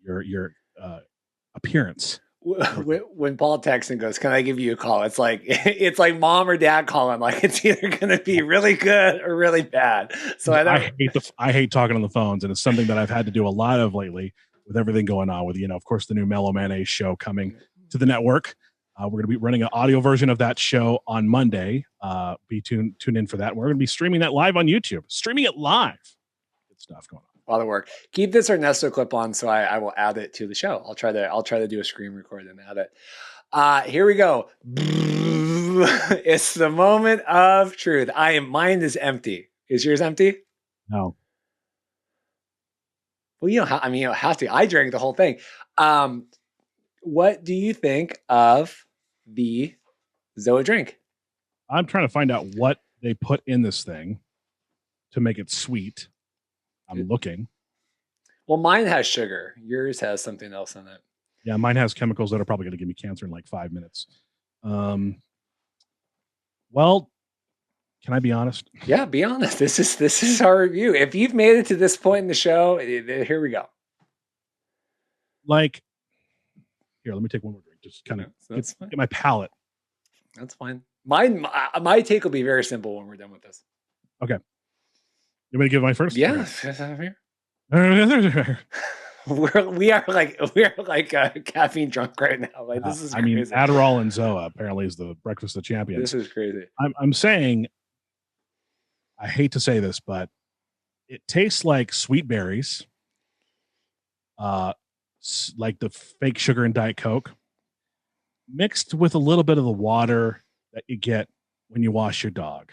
your appearance. When Paul texts and goes, "Can I give you a call?" It's like mom or dad calling. Like, it's either going to be really good or really bad. So I hate talking on the phones, and it's something that I've had to do a lot of lately, with everything going on with, of course, the new Mellow Mayonnaise show coming to the network. We're going to be running an audio version of that show on Monday. Be tuned in for that. We're going to be streaming that live on YouTube. Streaming it live. Good stuff going on. A lot of work. Keep this Ernesto clip on, so I will add it to the show. I'll try to do a screen record and add it. Here we go. It's the moment of truth. Mine is empty. Is yours empty? No. Well, you don't have to. I drank the whole thing. What do you think of the ZOA drink? I'm trying to find out what they put in this thing to make it sweet. I'm looking. Well, mine has sugar. Yours has something else in it. Yeah, mine has chemicals that are probably going to give me cancer in like 5 minutes. Well, can I be honest? Yeah, be honest. This is our review. If you've made it to this point in the show, here we go. Like, here, let me take one more drink. Just kind of get my palate. That's fine. My take will be very simple when we're done with this. Okay. You want me to give mine first? Yeah. Okay. we are like caffeine drunk right now. Like, this is crazy. Adderall and ZOA apparently is the breakfast of champions. This is crazy. I'm saying, I hate to say this, but it tastes like sweet berries, like the fake sugar in Diet Coke, mixed with a little bit of the water that you get when you wash your dog.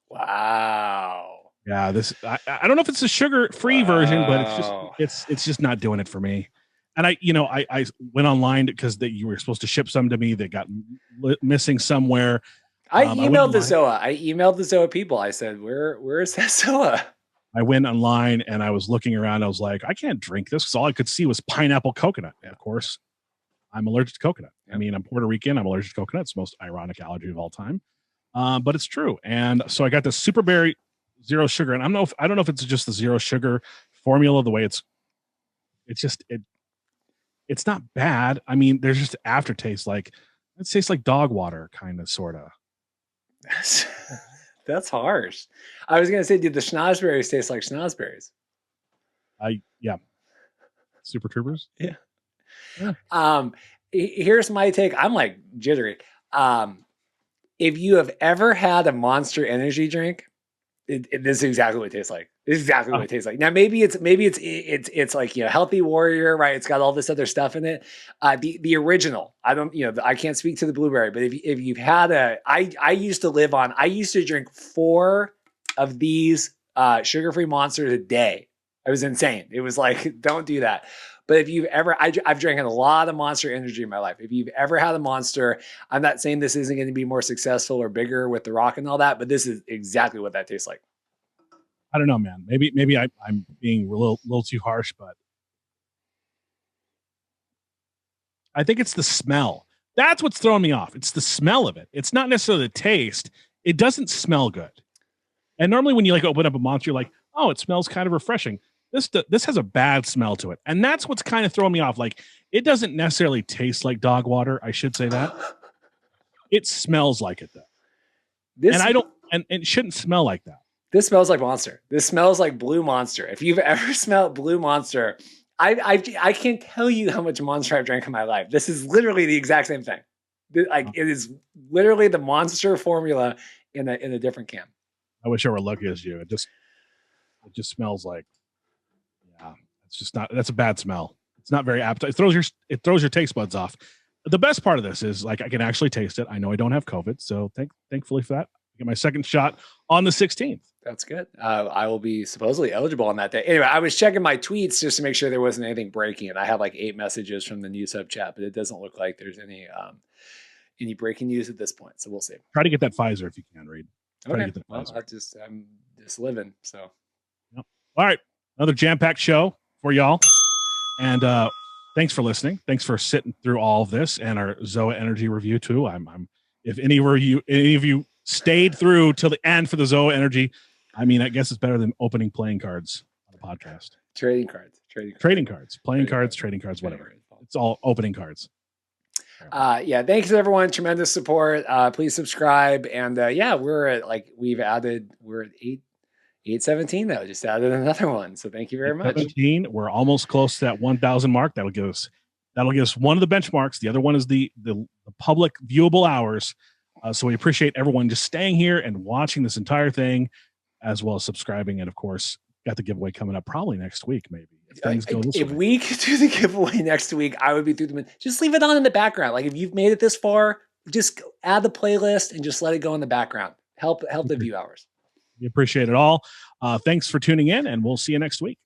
Wow. Yeah, I don't know if it's a sugar-free version, but it's just not doing it for me. And I went online because you were supposed to ship some to me that got missing somewhere. I emailed the ZOA. I emailed the ZOA people. I said, "Where is that ZOA?" I went online and I was looking around. I was like, I can't drink this because all I could see was pineapple coconut. And of course, I'm allergic to coconut. Yeah. I mean, I'm Puerto Rican. I'm allergic to coconut. It's the most ironic allergy of all time, but it's true. And so I got this super berry zero sugar, and I don't know if it's just the zero sugar formula, the way it's not bad. I mean, there's just aftertaste, like it tastes like dog water, kind of, sort of. That's harsh. I was gonna say, did the schnozberries taste like schnozberries? Yeah. Super Troopers. Yeah. here's my take. I'm like jittery. If you have ever had a Monster energy drink, this is exactly what it tastes like. This is exactly what it tastes like. Now, maybe it's like, Healthy Warrior, right? It's got all this other stuff in it. The original, I can't speak to the blueberry, but if you've had I used to drink 4 of these sugar-free Monsters a day. It was insane. It was like, don't do that. But if you've ever, I've drank a lot of Monster energy in my life. If you've ever had a Monster, I'm not saying this isn't going to be more successful or bigger with The Rock and all that, but this is exactly what that tastes like. I don't know, man. Maybe I'm being a little too harsh, but I think it's the smell. That's what's throwing me off. It's the smell of it. It's not necessarily the taste. It doesn't smell good. And normally when you open up a Monster, you're like, oh, it smells kind of refreshing. This has a bad smell to it. And that's what's kind of throwing me off. It doesn't necessarily taste like dog water. I should say that. It smells like it though. And it shouldn't smell like that. This smells like Monster. This smells like Blue Monster. If you've ever smelled Blue Monster, I can't tell you how much Monster I've drank in my life. This is literally the exact same thing. It is literally the Monster formula in a different can. I wish I were lucky as you. It just smells like, it's just not. That's a bad smell. It's not very appetizing. It throws your taste buds off. The best part of this is I can actually taste it. I know I don't have COVID, so thankfully for that, I get my second shot on the 16th. That's good. I will be supposedly eligible on that day. Anyway, I was checking my tweets just to make sure there wasn't anything breaking, and I have 8 messages from the news hub chat, but it doesn't look like there's any breaking news at this point. So we'll see. Try to get that Pfizer if you can, Reed. Okay. Well, I'm just living. So. Yep. All right. Another jam-packed show for y'all. And thanks for listening. Thanks for sitting through all of this and our ZOA Energy review too. If any of you stayed through till the end for the ZOA Energy, I guess it's better than opening playing cards on a podcast. Trading cards, playing cards, trading cards, whatever. It's all opening cards. Thanks everyone. Tremendous support. Please subscribe. And we're at we're at 817 now. Just added another one. So thank you very much. 17. We're almost close to that 1,000 mark. That'll give us one of the benchmarks. The other one is the public viewable hours. So we appreciate everyone just staying here and watching this entire thing, as well as subscribing. And of course, got the giveaway coming up probably next week, maybe. If we could do the giveaway next week, I would be through the. Just leave it on in the background. If you've made it this far, just add the playlist and just let it go in the background. Help the view hours. We appreciate it all. Thanks for tuning in, and we'll see you next week.